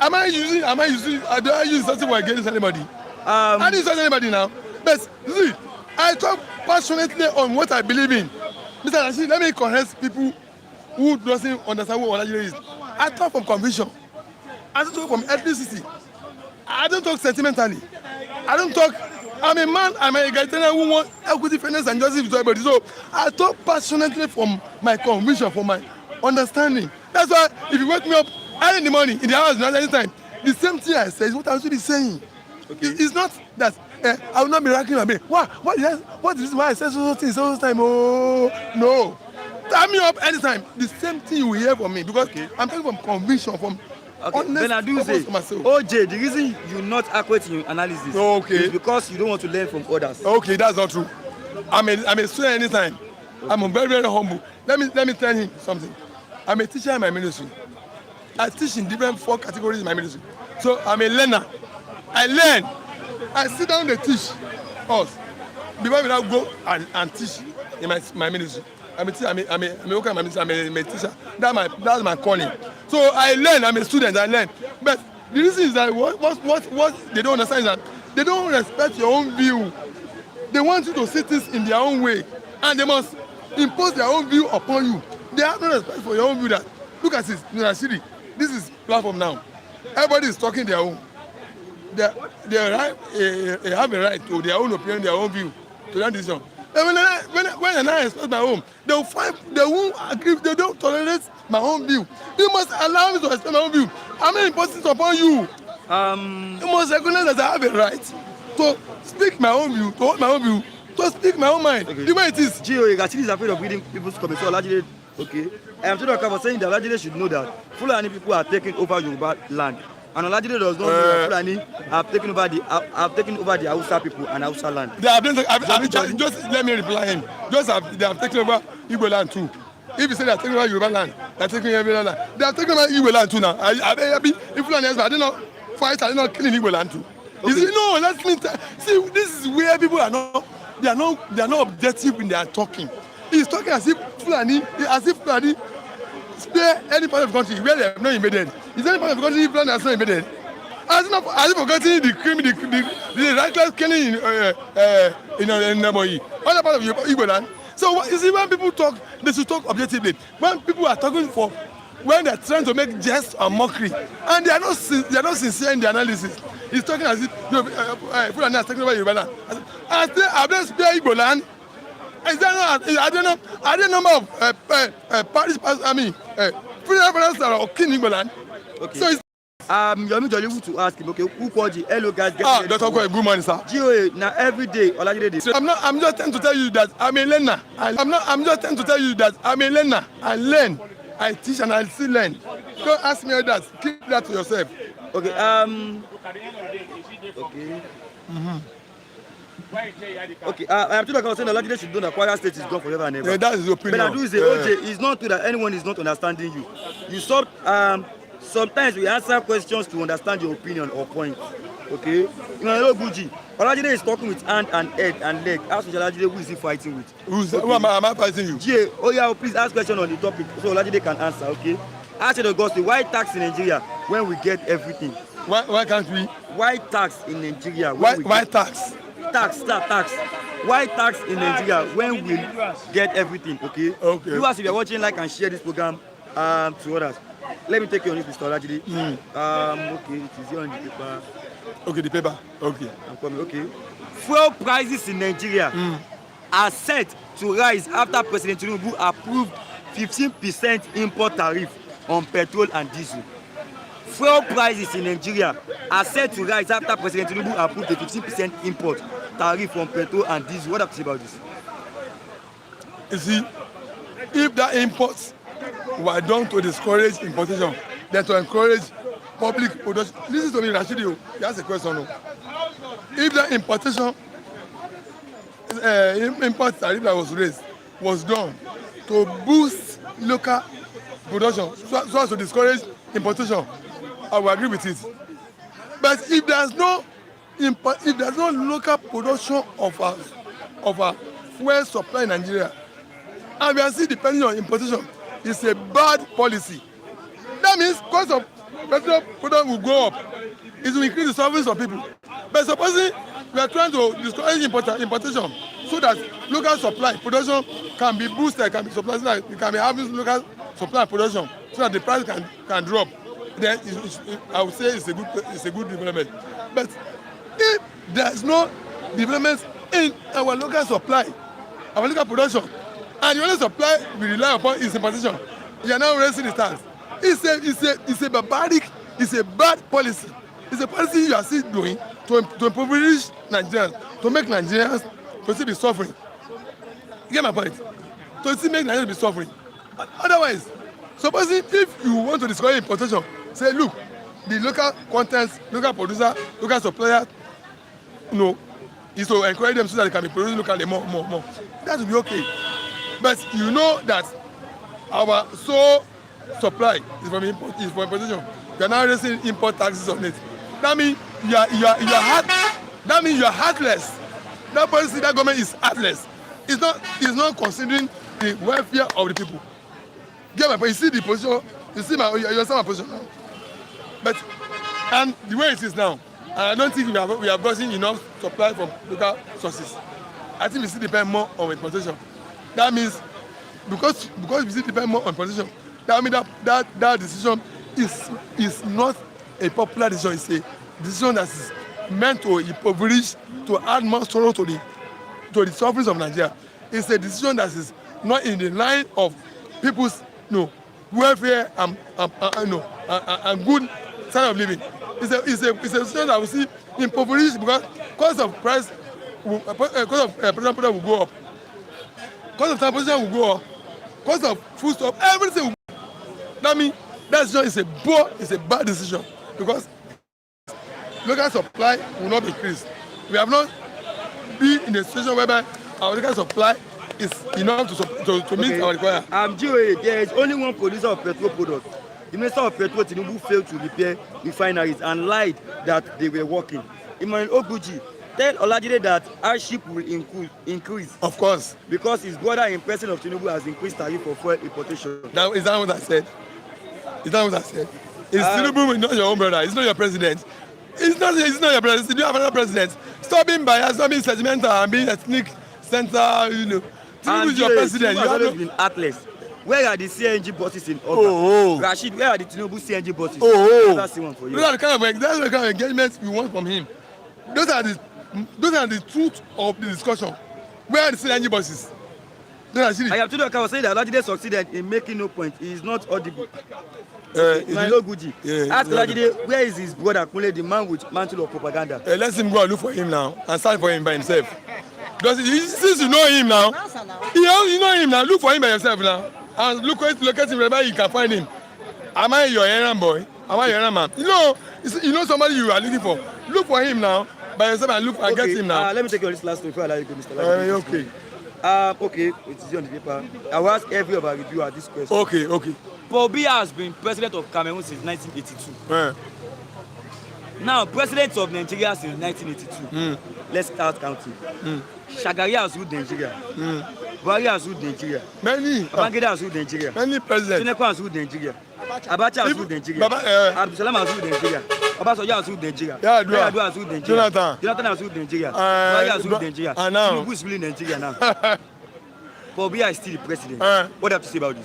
Am I using, do I use something against anybody? I don't use anybody now. But see, I talk passionately on what I believe in. Mr. Rashid, let me correct people who doesn't understand what Olajide is. I talk from conviction. I talk from ethnicity. I don't talk sentimentally. I don't talk. I'm a man. I'm an egalitarian who wants equity, fairness, and justice to everybody. So I talk passionately from my conviction, from my understanding. That's why if you wake me up early in the morning, in the house, not anytime, the same thing I say is what I should be saying. Okay. It's not that I will not be racking my brain. What is why I say so things all the time? Oh no. Tie me up anytime. The same thing you will hear from me because I'm talking from conviction, from honest purpose for myself. OJ, the reason you're not accurate in your analysis is because you don't want to learn from others. Okay, that's not true. I'm a student anytime. I'm very, very humble. Let me tell you something. I'm a teacher in my ministry. I teach in different 4 categories in my ministry. So I'm a learner. I learn. I sit down and teach us. Before we now go and teach in my ministry. I'm a teacher. I'm a teacher. That's my calling. So I learn. I'm a student. I learn. But the reason is that what they don't understand is that they don't respect your own view. They want you to see things in their own way, and they must impose their own view upon you. They have no respect for your own view. That look at this, City. This is platform now. Everybody is talking their own. They have a right to their own opinion, their own view, to that decision. And when I express my own, they won't agree. They don't tolerate my own view. You must allow me to express my own view. I'm not imposing it upon you. You must recognize that I have a right to speak my own view, to hold my own view, to speak my own mind. Okay. The way it is. Gio, Gachini is afraid of reading people's comments. So Olajide, okay. I am talking about saying that Olajide should know that Fulani people are taking over Yoruba land. And Olajide does not know that Fulani have taken over the Hausa people and Hausa land. They have just let me reply him. They have taken over Igbo land too. If you say they are taking over Yoruba land, they are taking over Yoruba land. They are taking over Igbo land too now. If Fulani are they not fight, are they not killing Igbo land too? Okay. No, let me see. This is where people are not. They are not objective in their talking. He's talking as if Fulani spare any part of the country where they have not invaded. Is there any part of the country Fulani has not invaded? Has he forgotten the crime, the reckless killing in Naboyi, other part of Igbo land? So you see, when people talk, they should talk objectively. When people are talking when they're trying to make jest or mockery, and they are not sincere in the analysis. He's talking as if Fulani is talking about Yoruba land. Have they spared Igbo land? Is there are there number of freedom brothers that are king Igbo land? Okay. So it's Yomi Jolly to ask him, okay, who called you? Hello guys. Dr. Kwe, good morning, sir. GOA, now every day, Olajide. I'm just trying to tell you that I'm a learner. I'm just trying to tell you that I'm a learner. I learn, I teach, and I still learn. Don't ask me all that. Keep that to yourself. Okay. Okay. Okay, I'm talking about saying that Olajide should know that Kwara State is gone forever and ever. Yeah, that is your opinion. But I do say, OJ, it's not true that anyone is not understanding you. You sometimes we answer questions to understand your opinion or point. Okay? You know, Guji, Olajide is talking with hand and head and leg. Ask Olajide, who is he fighting with? Who am I fighting you? Jay, please ask question on the topic so Olajide can answer, okay? Ask the Augusti, why tax in Nigeria when we get everything? Why can't we? Why tax in Nigeria? Why tax? Tax. Why tax in Nigeria when we get everything? Okay. You as if you're watching, like and share this program to others. Let me take you on this, Mr. Olajide. Okay, it is here on the paper. Okay, the paper. Okay. I'm coming. Okay. Fuel prices in Nigeria are set to rise after President Tinubu approved 15% import tariff on petrol and diesel. Fuel prices in Nigeria are set to rise after President Tinubu approved a 15% import tariff on petrol and diesel. What have to say about this? You see, if that imports were done to discourage importation, then to encourage public production. Listen to me, Rashidi. That's a question. If that importation, import tariff that was raised was done to boost local production, so as to discourage importation, I will agree with it. But if there's no local production of a fuel supply in Nigeria, and we are still depending on importation, it's a bad policy. That means cost of petrol product will go up. It will increase the service of people. But supposing we are trying to discourage importation so that local supply production can be boosted, can be supplied, so that we can be having local supply and production so that the price can drop, then I would say it's a good development. But if there is no development in our local supply, our local production, and the only supply we rely upon is importation, you are now raising the tax. It's a barbaric, it's a bad policy. It's a policy you are still doing to impoverish Nigerians, to make Nigerians to still be suffering. You get my point? To still make Nigerians be suffering. Otherwise, supposing if you want to discourage importation, say look, the local contents, local producer, local supplier, is to encourage them so that they can be producing locally more. That will be okay. But you know that our sole supply is from importation. You are now raising import taxes on it. That means you are heartless. That policy, that government is heartless. It's not considering the welfare of the people. Get my point? You see the position. You see my position now. But and the way it is now, I don't think we have gotten enough supply from local sources. I think we still depend more on importation. That means because we still depend more on importation, that means that decision is not a popular decision. It's a decision that is meant to impoverish, to add more sorrow to the sufferings of Nigeria. It's a decision that is not in the line of people's welfare and good standard of living. It's a decision that we see impoverished because cost of price, cost of production will go up, cost of transportation will go up, cost of food stuff, everything will go up. That means that decision is a bad decision because local supply will not be increased. We have not been in a situation whereby our local supply is enough to meet our requirement. There is only one producer of petrol products. The Minister of Petrol, Tinubu, failed to repair refineries and lied that they were working. Emmanuel Oguji, tell Olajide that hardship will increase. Of course. Because his brother in person of Tinubu has increased tariff for fuel importation. Is that what I said? Is that what I said? Tinubu not your own brother. It's not your president. It's not your president. You don't have another president. Stop being biased, stop being sentimental and being ethnic center, Tinubu is your president. Tinubu has always been heartless. Where are the CNG buses in Oga? Rashid, where are the Tinubu CNG buses? That's the one for you. Those are the kind of engagement we want from him. Those are the truth of the discussion. Where are the CNG buses? I have told you, I was saying that Olajide succeeded in making no point. He is not audible. Emmanuel Oguji. Ask Olajide, where is his brother Kunle, the man with mantle of propaganda? Let him go and look for him now and stand for him by himself. Since you know him now, you know him now, look for him by yourself now. And locate him wherever you can find him. Am I your errand boy? Am I your errand man? You know somebody you are looking for. Look for him now by yourself and get him now. Let me take you on this last story before I allow you to go, Mr. Okay. Okay, it is on the paper. I will ask every of our reviewer this question. Okay. Paul Biya has been president of Cameroon since 1982. Now, president of Nigeria since 1982. Let's start counting. Shagari has ruled Nigeria. Buhari has ruled Nigeria. Many. Babangida has ruled Nigeria. Many presidents. Tinubu has ruled Nigeria. Abacha has ruled Nigeria. Abdulsalam has ruled Nigeria. Obasanjo has ruled Nigeria. Yar'Adua has ruled Nigeria. Jonathan has ruled Nigeria. Buhari has ruled Nigeria. Tinubu is ruling Nigeria now. Paul Biya is still the president. What do you have to say about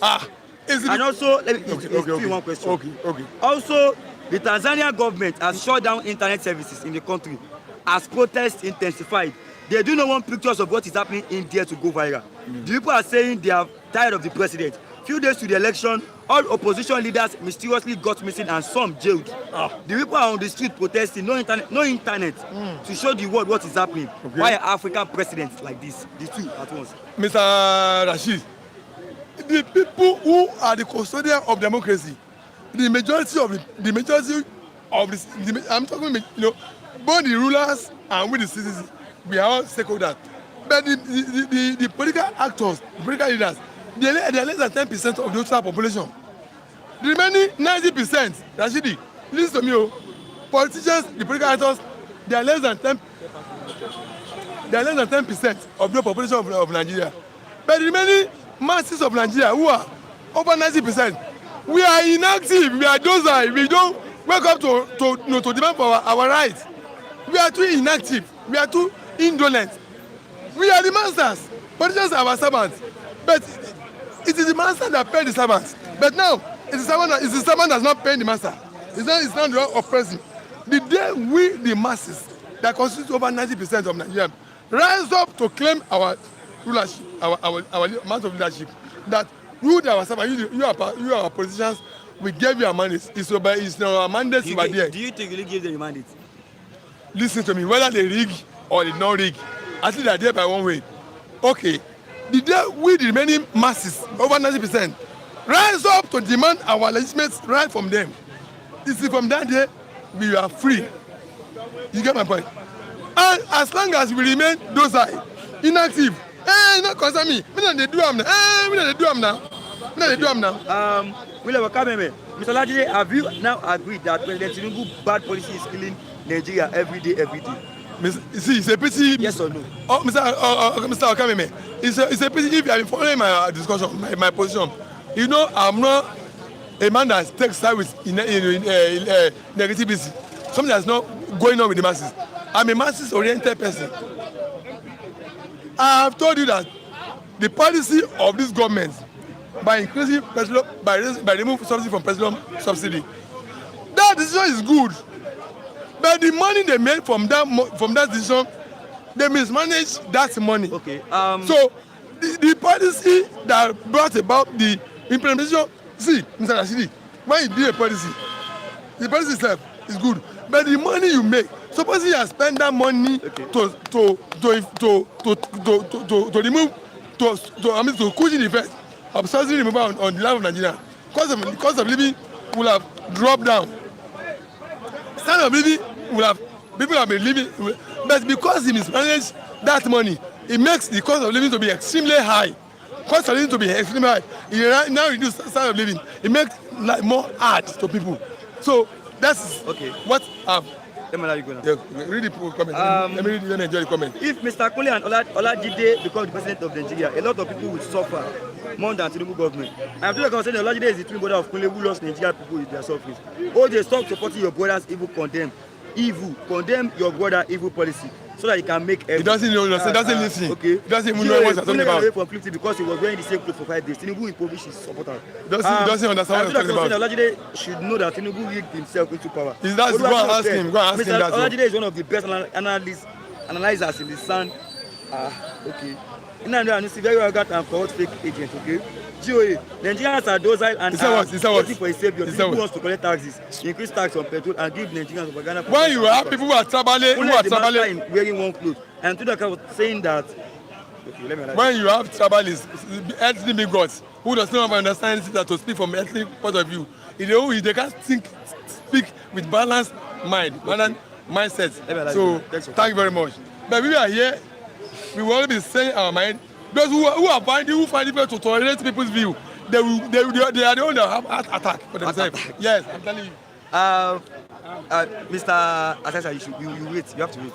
this? And also, let me ask you one question. Okay. Also, the Tanzanian government has shut down internet services in the country as protests intensified. They do not want pictures of what is happening in there to go viral. The people are saying they are tired of the president. Few days to the election, all opposition leaders mysteriously got missing and some jailed. The people are on the street protesting, no internet to show the world what is happening. Why are African presidents like this? The two at once. Mr. Rashid, the people who are the custodian of democracy, the majority of I'm talking, both the rulers and with the citizens, we are all stakeholders. But the political actors, the political leaders, they are less than 10% of the total population. The remaining 90%, Rashidi, listen to me, politicians, the political actors, they are less than 10% of the population of Nigeria. But the remaining masses of Nigeria, who are over 90%, we are inactive, we are docile, we don't wake up to demand for our rights. We are too inactive, we are too indolent. We are the masters. Politicians are our servants. But it is the master that pay the servants. But now, it's the servant that's not paying the master. It's not the one oppressing. The day we, the masses, that constitute over 90% of Nigerians, rise up to claim our rulership, our amount of leadership, that you, our servant, you are our politicians, we gave you our mandates. It's our mandates over there. Do you think you really give them the mandate? Listen to me, whether they rig or they not rig, at least they are there by one way. Okay, the day we, the remaining masses, over 90%, rise up to demand our legitimate right from them. It's from that day we are free. You get my point? And as long as we remain docile, inactive, not concern me. Me not they do am now. William Okameme, Mr. Lajide, have you now agreed that President Tinubu bad policy is killing Nigeria every day? See, it's a pity. Yes or no? Oh, Mr. Okameme, it's a pity if you have been following my discussion, my position. You know, I'm not a man that takes side with negativity. Something that's not going on with the masses. I'm a masses-oriented person. I have told you that the policy of this government by increasing petroleum, by removing subsidy from petroleum subsidy, that decision is good. But the money they made from that decision, they mismanage that money. Okay. So the policy that brought about the implementation, see, Mr. Rashidi, when you do a policy, the policy itself is good. But the money you make, suppose you have spent that money to remove, to cushion the effect of subsidy removal on the life of Nigeria. Cost of living will have dropped down. Standard of living people have been living, but because he mismanaged that money, it makes the cost of living to be extremely high. Cost of living to be extremely high. It now reduce standard of living. It makes life more hard to people. So that's what Let me allow you go now. Yeah, read the comment. Let me enjoy the comment. If Mr. Kole and Olajide become the president of Nigeria, a lot of people will suffer more than Tinubu government. I'm still saying that Olajide is the twin brother of Kole who lost Nigeria people with their suffering. OJ, stop supporting your brother's condemn your brother evil policy so that he can make everything. He doesn't understand, doesn't listen. Okay. He doesn't even know what he's talking about. Away from 50 because he was wearing the same clothes for 5 days. Tinubu impoverished his supporters. Doesn't understand what he's talking about. Olajide should know that Tinubu rigged himself into power. Is that go and ask him? Go and ask him that. Olajide is one of the best analyzers in the sun. Okay. Inanda is very arrogant and corrupt fake agent. Okay. GOA, Nigerians are docile and waiting for a savior. Tinubu wants to collect taxes, increase tax on petrol, and give Nigerians propaganda. When you have people who are traveling, wearing one clothes, and Tinubu was saying that. Okay, let me when you have tribalists, ethnic bigots who does not understand that to speak from ethnic point of view, they can't speak with balanced mind, balanced mindset. So thank you very much. But we are here. We will always be saying our mind. Those who find it to tolerate people's view, they are the ones that have heart attack for themselves. Yes, I'm telling you. Mr. Asesa, you wait. You have to wait.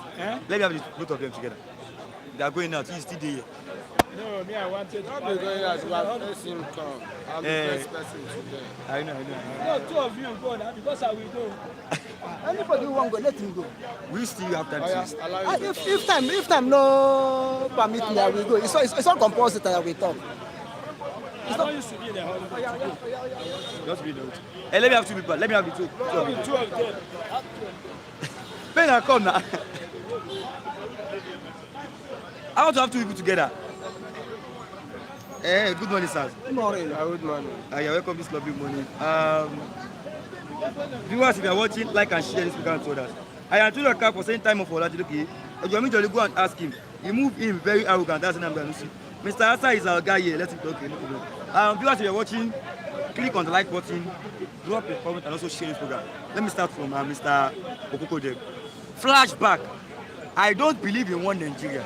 Let me have both of them together. They are going out. He's still there. No, me, I wanted to be going out. But first him come. I'm the first person today. I know. No, two of you go now because I will go. Anybody who want go, let him go. We still have time to If time no permit me, I will go. It's not compulsory that I will talk. I don't used to be in the holiday. Just read out. Hey, let me have two people. Let me have the two. Two of them. Ben, I come now. I want to have two people together. Hey, good morning, sir. Good morning. Good morning. You're welcome this lovely morning. Viewers, if you are watching, like and share this program to others. I am doing a car for saying time of Olajide. Okay, you want me to go and ask him. He moved in very arrogant. That's the number I see. Mr. Asa is our guy here. Let's talk. Okay, no problem. Viewers, if you are watching, click on the like button, drop a comment, and also share this program. Let me start from Mr. Okoko. Flashback. I don't believe in one Nigeria.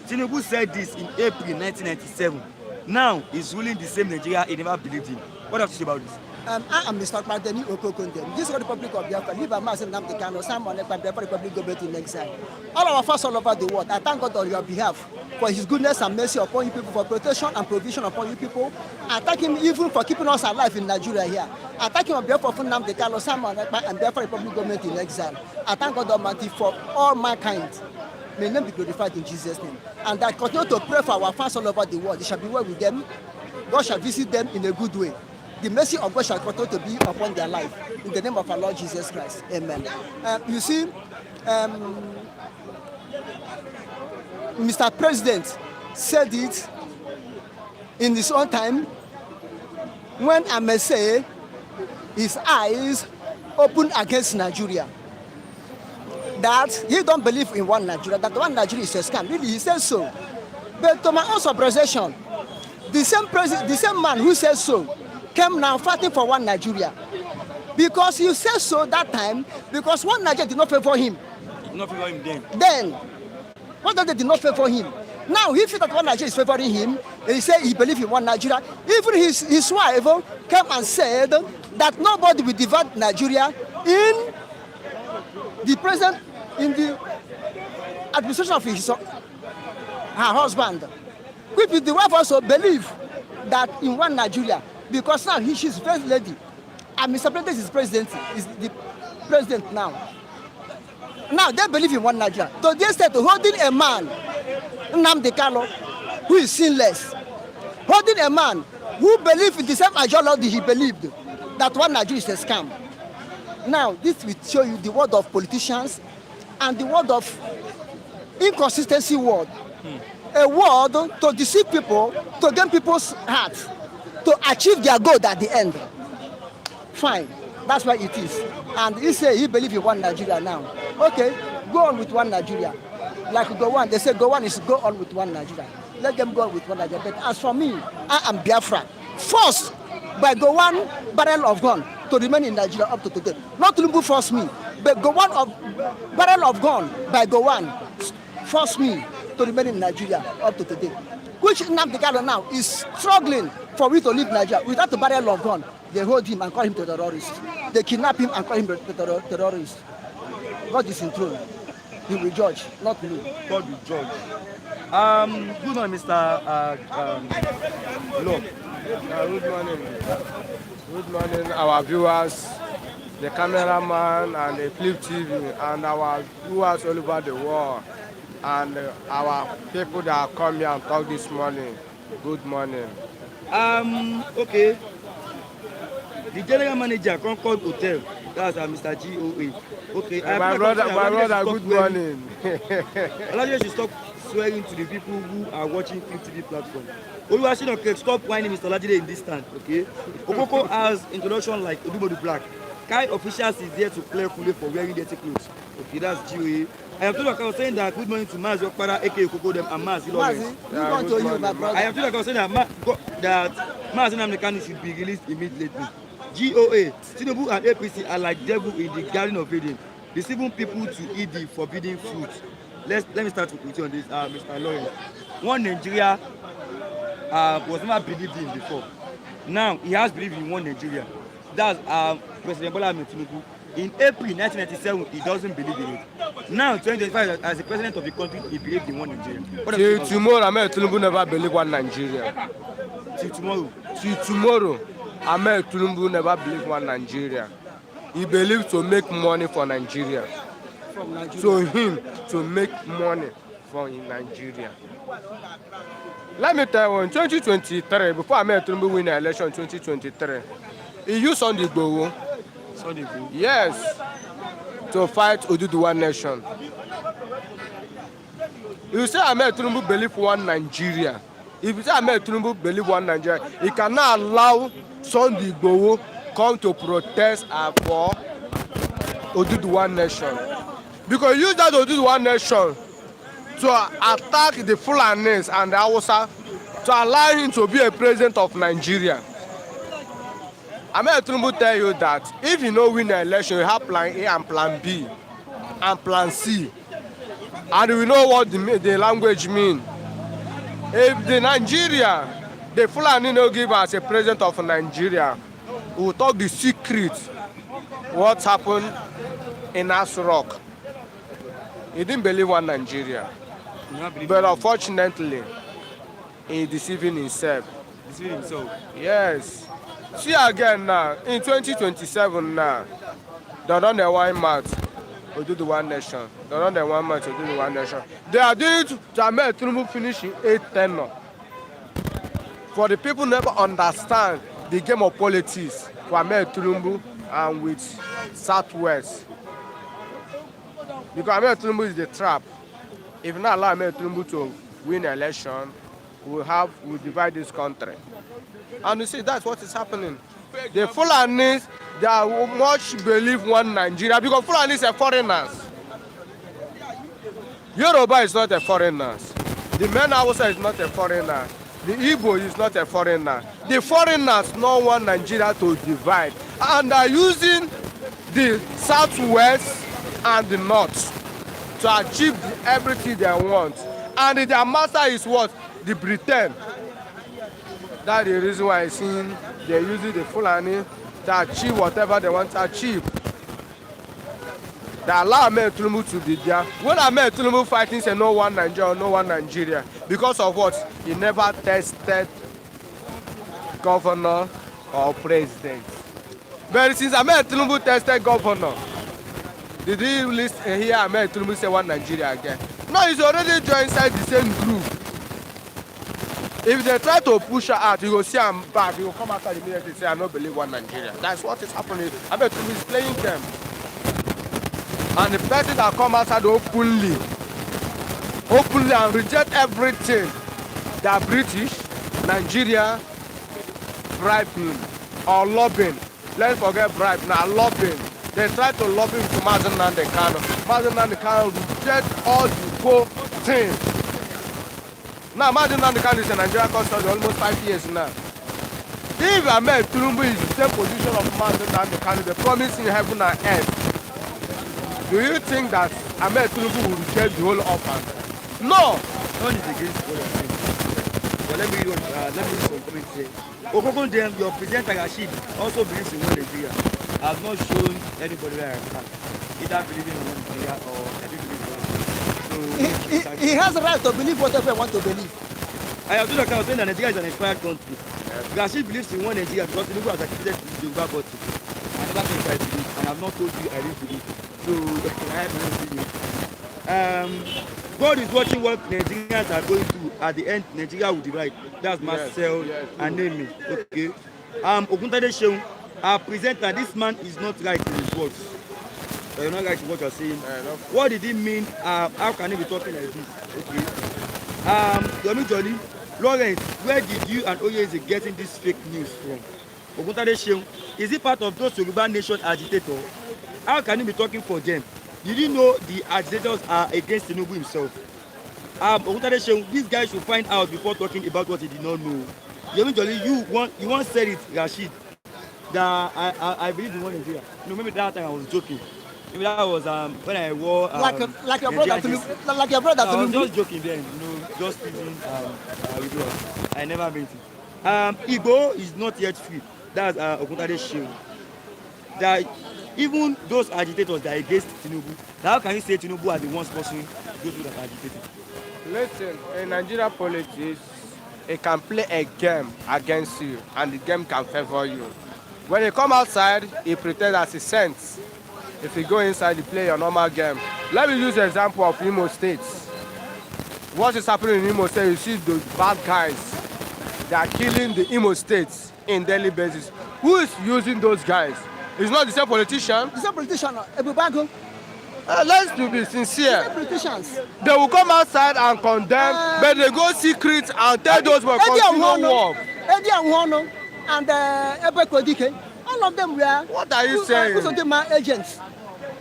Tinubu said this in April 1997. Now he's ruling the same Nigeria he never believed in. What have you to say about this? I am Mr. Kwadeni Okokondem. This is the Republic of Biafra. Live a mass in Namdekano, Simon Biafra Republic government in exile. All our fans all over the world, I thank God on your behalf for his goodness and mercy upon you people, for protection and provision upon you people. I thank him even for keeping us alive in Nigeria here. I thank him on behalf of Namdekano, Simon and Biafra Republic government in exile. I thank God Almighty for all mankind. May name be glorified in Jesus' name. And I continue to pray for our fans all over the world. It shall be well with them. God shall visit them in a good way. the mercy of God shall continue to be upon their life. In the name of our Lord Jesus Christ. Amen. You see, Mr. President said it in his own time when I may say his eyes opened against Nigeria. That he don't believe in one Nigeria, that one Nigeria is a scam. Really, he says so. But to my own surprisation, the same man who says so came now fighting for one Nigeria. Because he said so that time, because one Nigeria did not favor him. Did not favor him then. Then, what that they did not favor him. Now he feels that one Nigeria is favoring him. He said he believes in one Nigeria. Even his wife came and said that nobody will divide Nigeria in the administration of her husband. Which the wife also believe that in one Nigeria, because now she's first lady, and Mr. President is the president now. Now they believe in one Nigeria. So they said holding a man, Nnamdi Kanu, who is sinless, holding a man who believes in the same ideology he believed, that one Nigeria is a scam. Now this will show you the word of politicians and the word of inconsistency word. A word to deceive people, to gain people's hearts, to achieve their goal at the end. Fine, that's why it is. And he say he believes in one Nigeria now. Okay, go on with one Nigeria. Like Gowon, they say Gowon is go on with one Nigeria. Let them go on with one Nigeria. But as for me, I am Biafra. Forced by Gowon barrel of gun to remain in Nigeria up to today. Not Tinubu force me, but Gowon of barrel of gun by Gowon forced me to remain in Nigeria up to today. Which Nnamdi Kanu now is struggling for me to leave Nigeria without the barrel of gun. They hold him and call him terrorist. They kidnap him and call him terrorist. God is in throne. He will judge, not me. God will judge. Good morning, Mr. Law. Good morning. Good morning, our viewers, the cameraman and the Flip TV, and our viewers all over the world, and our people that come here and talk this morning. Good morning. Okay. The general manager, Concord Hotel, that's Mr. GOA. Okay. My brother, good morning. Olajide should stop swearing to the people who are watching Flip TV platform. Oluwashinoke, stop whining Mr. Olajide in this stand, okay? Okoko has introduction like Odumodu Black. Kai officials is there to clear Kule for wearing dirty clothes. Okay, that's GOA. I am told like I was saying that good morning to Maz Okpara, aka Okoko them, and Maz Ilore. I am told like I was saying that Maz Nnamdi Kanu should be released immediately. GOA, Tinubu and APC are like devil in the Garden of Eden, deceiving people to eat the forbidden fruit. Let me start with you on this, Mr. Lawrence. One Nigeria was never believed in before. Now he has believed in one Nigeria. That's President Bola Ahmed Tinubu. In April 1997, he doesn't believe in it. Now, 2025, as the president of the country, he believes in one Nigeria. Till tomorrow, Ahmed Tinubu never believe one Nigeria. Till tomorrow. Till tomorrow, Ahmed Tinubu never believe one Nigeria. He believes to make money for Nigeria. From Nigeria. So him to make money from Nigeria. Let me tell you, in 2023, before Ahmed Tinubu win the election in 2023, he used Sunday Igboho. Yes, to fight Oduduwa nation. You say Ahmed Tinubu believe one Nigeria. If you say Ahmed Tinubu believe one Nigeria, he cannot allow Sunday Igboho come to protest for Oduduwa nation. Because you use that Oduduwa nation to attack the Fulanis and the Hausa to allow him to be a president of Nigeria. Ahmed Tinubu tell you that if you no win the election, you have plan A and plan B and plan C. And we know what the language mean. If the Nigeria, the Fulani no give us a president of Nigeria, we will talk the secret what happened in Asrock. He didn't believe one Nigeria. But unfortunately, he deceiving himself. Deceiving himself? Yes. See again now, in 2027 now, they don't the one month to do the one nation. They don't the 1 month to do the one nation. They are doing it to Ahmed Tinubu finishing 8 tenure. For the people never understand the game of politics for Ahmed Tinubu and with Southwest. Because Ahmed Tinubu is the trap. If not allow Ahmed Tinubu to win election, we'll divide this country. And you see, that's what is happening. The Fulanis, they are much believe one Nigeria because Fulanis are foreigners. Yoruba is not a foreigner. The men Hausa is not a foreigner. The Igbo is not a foreigner. The foreigners know one Nigeria to divide. And are using the Southwest and the North to achieve everything they want. And their master is what? The Britain. That's the reason why I see they're using the Fulani to achieve whatever they want to achieve. They allow Ahmed Tinubu to be there. When Ahmed Tinubu fighting say no one Nigeria, no one Nigeria, because of what? He never tested governor or president. But since Ahmed Tinubu tested governor, did he list here Ahmed Tinubu say one Nigeria again? No, he's already joined inside the same group. If they try to push her out, you will see him back. He will come after the minute and say, I don't believe one Nigeria. That's what is happening. Ahmed Tinubu is playing them. And the person that come outside openly and reject everything that British, Nigeria, bribing or lobbying. Let's forget bribe, now lobbying. They try to lobby to Mazen Nnamdi Kanu. Mazen Nnamdi Kanu reject all the poor things. Now, Mazen Nnamdi Kanu is in Nigeria custody almost 5 years now. If Ahmed Tinubu is the same position of Mazen Nnamdi Kanu, they promise in heaven and earth. Do you think that Ahmed Tinubu will reject the whole offer? No! None is against what you're saying. But let me read some comments here. Okokon dem, your presenter Rashid, also believes in one Nigeria. Has not shown anybody where I can. Either believing in one Nigeria or every believing in one. He has the right to believe whatever he wants to believe. I have told you saying that Nigeria is an inspired country. Rashid believes in one Nigeria because Tinubu has activated the Yoruba country. I never think I believe, and I have not told you I didn't believe. So I have no opinion. God is watching what Nigerians are going through. At the end, Nigeria will divide. That's Marcel and Nemi. Okay. Oguntade Sheun, our presenter, this man is not right in his words. You're not right in what you're saying. What did he mean? How can he be talking like this? Okay. Yomi Jolly, Lawrence, where did you and Oyeze getting this fake news from? Oguntade Sheun, is he part of those Yoruba nation agitators? How can he be talking for them? Did you know the agitators are against Tinubu himself? Oguntade Sheun, this guy should find out before talking about what he did not know. Yomi Jolly, you once said it, Rashid, that I believe in one Nigeria. No, maybe that time I was joking. Maybe that was when I wore like your brother Tinubu. Like your brother Tinubu. I was just joking then, just teasing I never meant it. Igbo is not yet free. That's Oguntade Sheun. That even those agitators that are against Tinubu, how can you say Tinubu are the ones pushing those who are agitated? Listen, in Nigeria politics, it can play a game against you, and the game can favor you. When you come outside, he pretends as he sends. If you go inside, you play your normal game. Let me use the example of Imo State. What is happening in Imo State, you see those bad guys that are killing the Imo States in daily basis. Who is using those guys? It's not the same politician. The same politician, Ebubago. Let's be sincere. The same politicians. They will come outside and condemn, but they go secret and tell those who are continue work. Eddie Anwono and Ebe Kodike, all of them were. What are you saying? Most of them are agents.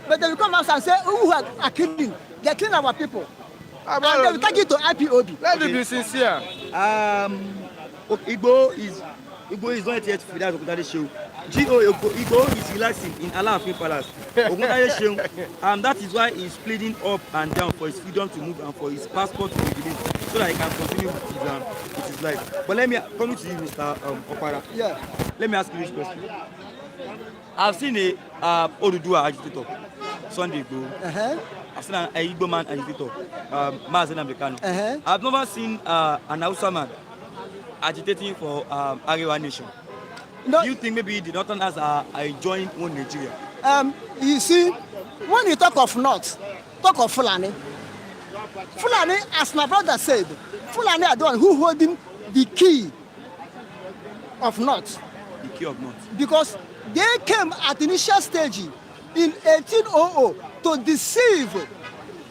But they will come outside and say, who are killing? They are killing our people. And they will take it to IPOB. Let me be sincere. Igbo is not yet free. That's Oguntade Sheun. Igbo is relaxing in Alaafin Palace. Oguntade Sheun, that is why he's pleading up and down for his freedom to move and for his passport to be released so that he can continue with his life. But let me come to you, Mr. Opara. Yeah. Let me ask you this question. I've seen a Oduduwa agitator, Sunday Igboho. I've seen an Igbo man agitator, Mazen Nnamdi Kanu. I've never seen an Hausa man agitating for Arewa Nation. No. Do you think maybe the Northerners are enjoying one Nigeria? You see, when you talk of North, talk of Fulani. Fulani, as my brother said, Fulani are the one who holding the key of North. the key of not. Because they came at initial stage in 1800 to deceive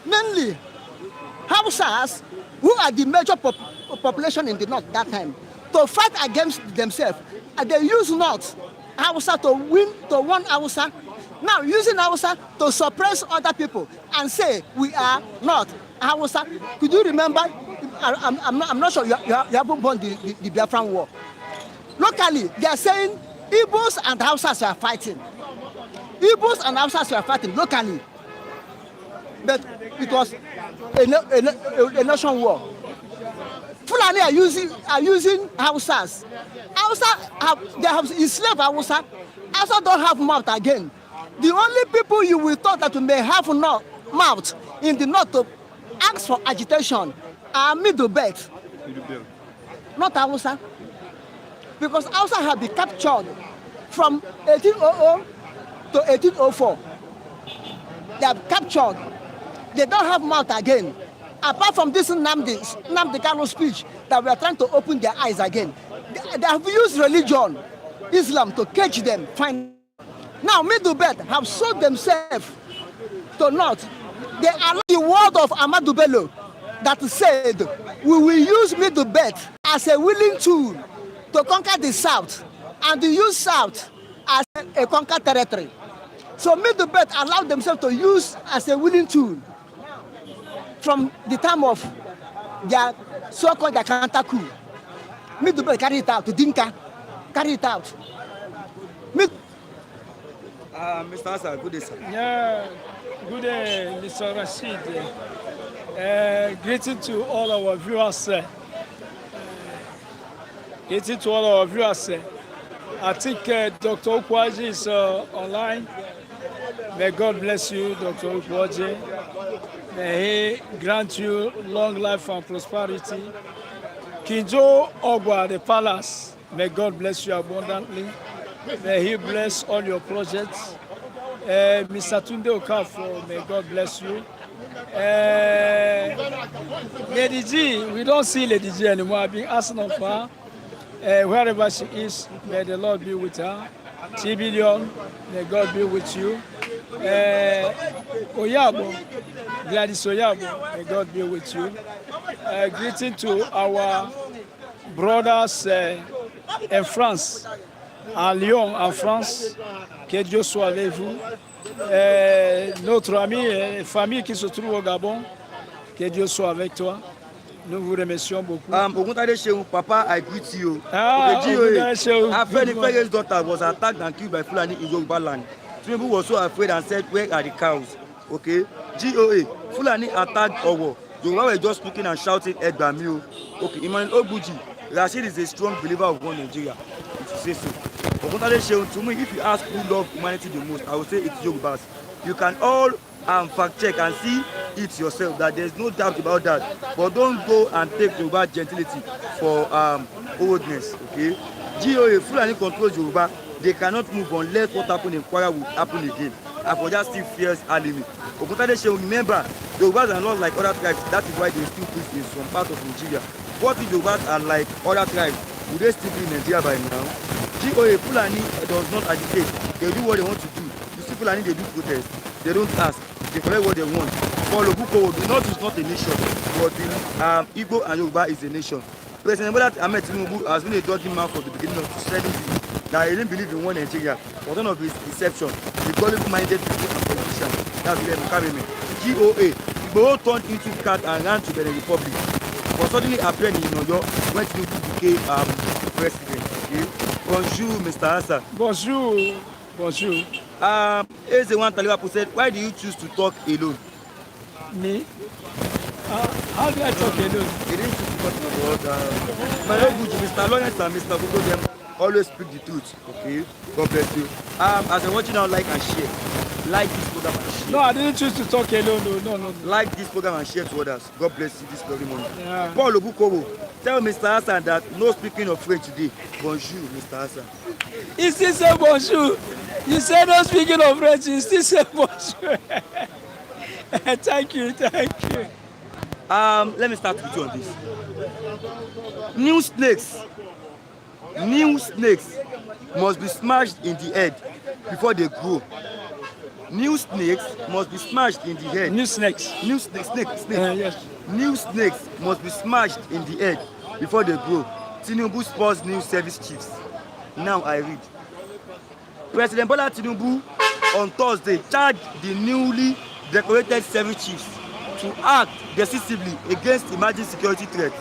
mainly Hausas, who are the major population in the north that time, to fight against themselves. And they use North Hausa to win Hausa. Now using Hausa to suppress other people and say we are not Hausa. Could you remember? I'm not sure you haven't born the Biafran War. Locally, they are saying Igbos and Hausas are fighting. Igbos and Hausas were fighting locally. But it was a nation war. Fulani are using Hausas. They have enslaved Hausa. Hausa don't have mouth again. The only people you will thought that may have mouth in the north to ask for agitation are middle belt, not Hausa. Because Hausa have been captured from 1800 to 1804. They have captured. They don't have mouth again. Apart from this Nnamdi Kanu speech that we are trying to open their eyes again. They have used religion, Islam, to cage them. Fine. Now Middle Belt have sold themselves to North. They allow the word of Ahmadu Bello that said, we will use Middle Belt as a willing tool to conquer the South and to use South as a conquered territory. So Middle Belt allowed themselves to use as a willing tool from the time of their so-called counter coup. Middle Belt carry it out, to Dinka carry it out. Mr. Hassan, good day, sir. Yeah, good day, Mr. Rashid. Greeting to all our viewers. Greeting to all our viewers. I think Dr. Ukwaji is online. May God bless you, Dr. Ukwaji. May He grant you long life and prosperity. Kinjo Ogwa, the palace, may God bless you abundantly. May He bless all your projects. Mr. Tunde Okafo, may God bless you. Lady G, we don't see Lady G anymore. I've been asking of her. Wherever she is, may the Lord be with her. T-Billion, may God be with you. Oyabo, Gladys Oyabo, may God be with you. Greeting to our brothers in France, à Lyon, en France. Que Dieu soit avec vous. Notre ami et famille qui se trouve au Gabon, que Dieu soit avec toi. Nous vous remercions beaucoup. Oguntade Shehu, Papa, I greet you. Oguntade Shehu. After the first daughter was attacked and killed by Fulani in Yoruba land, Tinubu was so afraid and said, where are the cows? Okay? GOA, Fulani attacked Owo. Yoruba were just looking and shouting, Egbami. Okay, Emmanuel Oguji, Rashid is a strong believer of one Nigeria. If you say so. Oguntade Shehu, to me, if you ask who love humanity the most, I would say it's Yorubas. You can all fact check and see it yourself that there's no doubt about that, but don't go and take Yoruba gentility for oldness. Okay, GOA Fulani controls Yoruba. They cannot move unless what happened in Kwara will happen again. Abuja still fears enemy. Oguntade Shehu, remember, Yorubas are not like other tribes. That is why they still preach in some part of Nigeria. What if Yorubas are like other tribes? Would they still be in Nigeria by now? GOA Fulani does not agitate. They do what they want to do. You see Fulani, they do protest. They don't ask. They collect what they want. For Lobuko, the North is not a nation, but the Igbo and Yoruba is a nation. President Ahmed Tinubu has been a dirty man from the beginning of 2017 that he didn't believe in one Nigeria. Was one of his deception. The gullible-minded people and politicians. That's the level GOA. Igbo turned into cat and ran to the Republic. But suddenly appeared in Oyo when Tinubu became president. Okay? Bonjour, Mr. Hassan. Bonjour. Bonjour. Eze one Taliwapu said, why do you choose to talk alone? Me? How do I talk alone? He didn't choose to talk about my own good, Mr. Lawrence and Mr. Gogo, them always speak the truth. Okay? God bless you. As you're watching now, like and share. Like this program and share. No, I didn't choose to talk alone. No. Like this program and share to others. God bless you this very morning. Yeah. Paul Obukowo, tell Mr. Hassan that no speaking of French today. Bonjour, Mr. Hassan. He still say bonjour. You say no speaking of French, you still say bonjour. Thank you. Let me start with you on this. New snakes New snakes must be smashed in the head before they grow. New snakes must be smashed in the head. New snakes. New snake. Yes. New snakes must be smashed in the head before they grow. Tinubu sports new service chiefs. Now I read. President Bola Tinubu on Thursday charged the newly decorated service chiefs to act decisively against emerging security threats,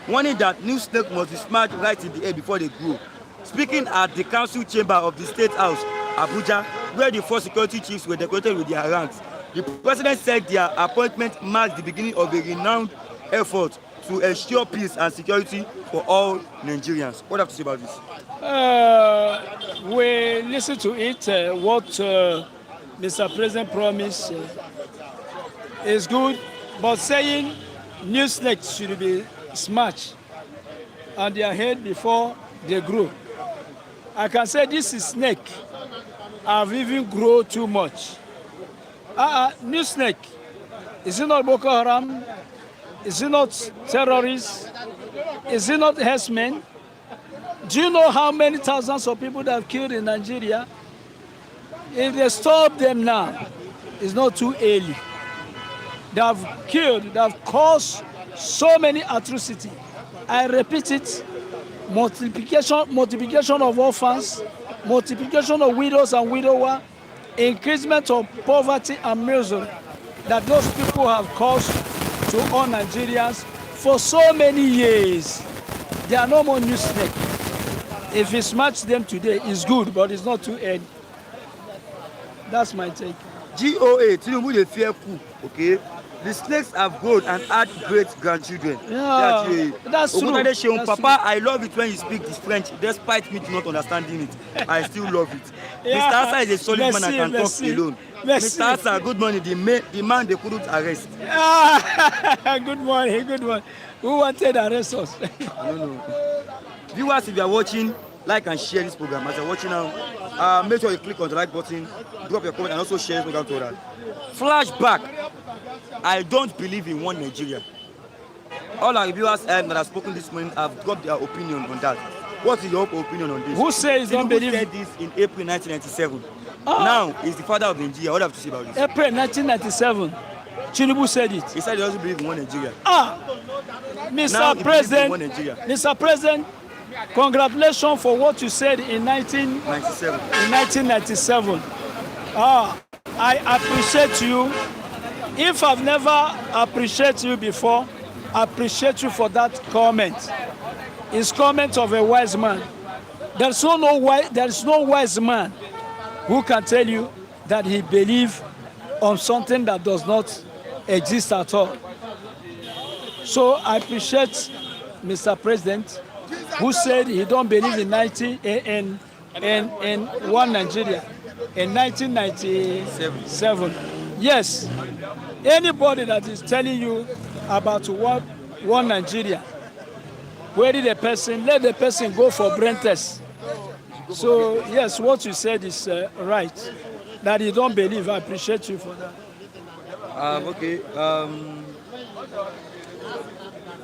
warning that new snakes must be smashed right in the head before they grow. Speaking at the council chamber of the State House, Abuja, where the 4 security chiefs were decorated with their ranks, the president said their appointment marks the beginning of a renowned effort to ensure peace and security for all Nigerians. What do you have to say about this? We listen to it. What Mr. President promised is good, but saying new snakes should be smashed on their head before they grow. I can say this is snake have even grown too much. New snake. Is it not Boko Haram? Is it not terrorists? Is it not herdsmen? Do you know how many thousands of people that have killed in Nigeria? If they stop them now, it's not too early. They have killed, they have caused so many atrocities. I repeat it, multiplication of orphans, multiplication of widows and widowers, increasement of poverty and misery that those people have caused to all Nigerians for so many years. There are no more new snakes. If we smash them today, it's good, but it's not too early. That's my take. GOA, Tinubu dey fear coup, okay? The snakes have grown and had great grandchildren. Yeah, that's true. That's true. Papa, True. I love it when you speak this French, despite me not understanding it. I still love it. Yeah. Mr. Asa is a solid man and can talk Merci. alone. Merci. Mr. Asa, good morning. The man they couldn't arrest. Good morning, good morning. Who wanted to arrest us? I don't know. Viewers, if you are watching, like and share this program. As you're watching now, make sure you click on the like button, drop your comment, and also share this program to others. Flashback. I don't believe in one Nigeria. All our viewers that have spoken this morning have dropped their opinion on that. What is your opinion on this? Who says don't Tinubu believe? said this in April 1997. Now he's the father of Nigeria. What do you have to say about this? April 1997, Tinubu said it. He said he doesn't believe in one Nigeria. Now Now he believes in one Nigeria. Mr. President, congratulations for what you said in 1997. I appreciate you. If I've never appreciated you before, I appreciate you for that comment. It's comment of a wise man. There is no wise man who can tell you that he believes on something that does not exist at all. So I appreciate Mr. President, who said he don't believe in one Nigeria in 1997. Yes, anybody that is telling you about one Nigeria, where did the person, let the person go for brain test. So yes, what you said is right, that you don't believe. I appreciate you for that. Okay.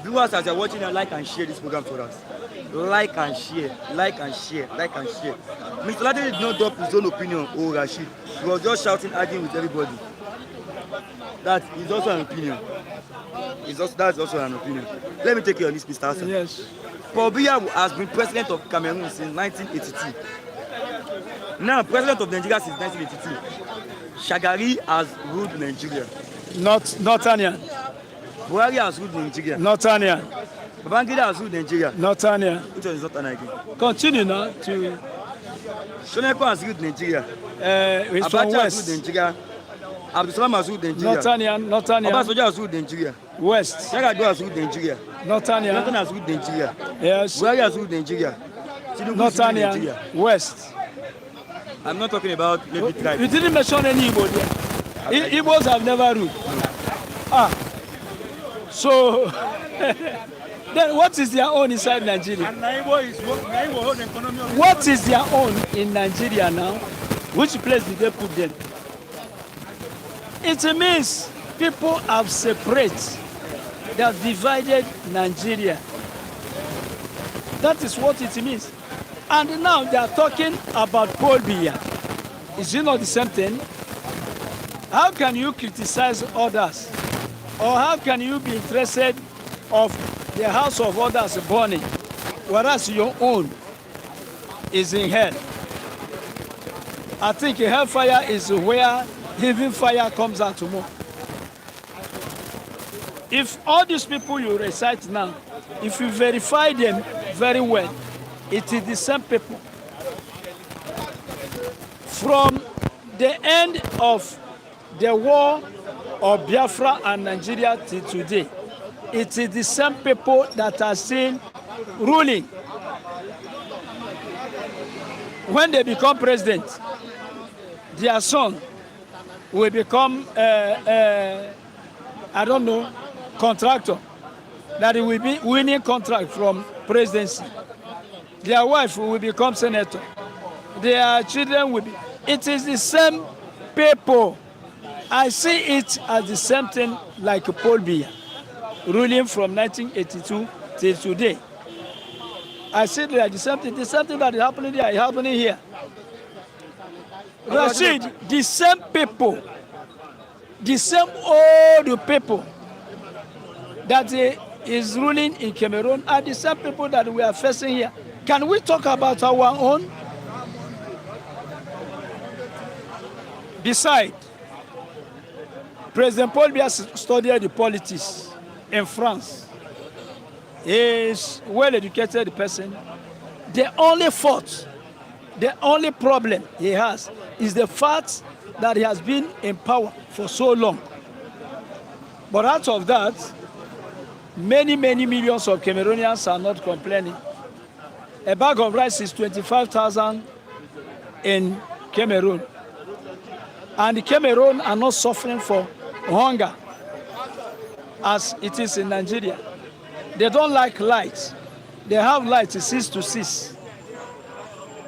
Viewers, as you're watching, like and share this program for us. Like and share, like and share, like and share. Mr. Lade did not drop his own opinion, oh Rashid. He was just shouting, arguing with everybody. That is also an opinion. That's also an opinion. Let me take you on this, Mr. Hassan. Yes. Paul Biya has been president of Cameroon since 1982. Now, president of Nigeria since 1982. Shagari has ruled Nigeria. Not Tanya. Buhari has ruled Nigeria. Not Tanya. Babangida has ruled Nigeria. Not Tanya. Which one is not Tanya again? Continue now to. Shoneko has ruled Nigeria. He's from Abacha has West. ruled Nigeria. Abdulsalam has ruled Nigeria. Not Tanya. Obasanjo has ruled Nigeria. West. Yar'Adua has ruled Nigeria. Not Jonathan Tanya. has ruled Nigeria. Yes. Buhari has ruled Nigeria. Tinubu Not has ruled Tanya. Nigeria. West. I'm not talking about maybe tribe. You didn't mention any Igbo there. Igbos have never ruled. So then what is their own inside Nigeria? What is their own in Nigeria now? Which place did they put them? It means people have separated. They have divided Nigeria. That is what it means. And now they are talking about Paul Biya. Is it not the same thing? How can you criticize others? Or how can you be interested of the house of others burning, whereas your own is in hell? I think hellfire is where heaven fire comes out more. If all these people you recite now, if you verify them very well, it is the same people. From the end of the war of Biafra and Nigeria till today, it is the same people that are still ruling. When they become president, their son will become, I don't know, contractor, that he will be winning contract from presidency. Their wife will become senator. Their children will be. It is the same people. I see it as the same thing like Paul Biya, ruling from 1982 till today. I see it like the same thing that is happening there is happening here. Rashid, the same people, the same old people that is ruling in Cameroon are the same people that we are facing here. Can we talk about our own? Besides, President Paul Biya studied the politics in France. He is a well-educated person. The only fault, the only problem he has is the fact that he has been in power for so long. But out of that, many millions of Cameroonians are not complaining. A bag of rice is 25,000 in Cameroon. And the Cameroon are not suffering for hunger as it is in Nigeria. They don't like light. They have light 6 to 6.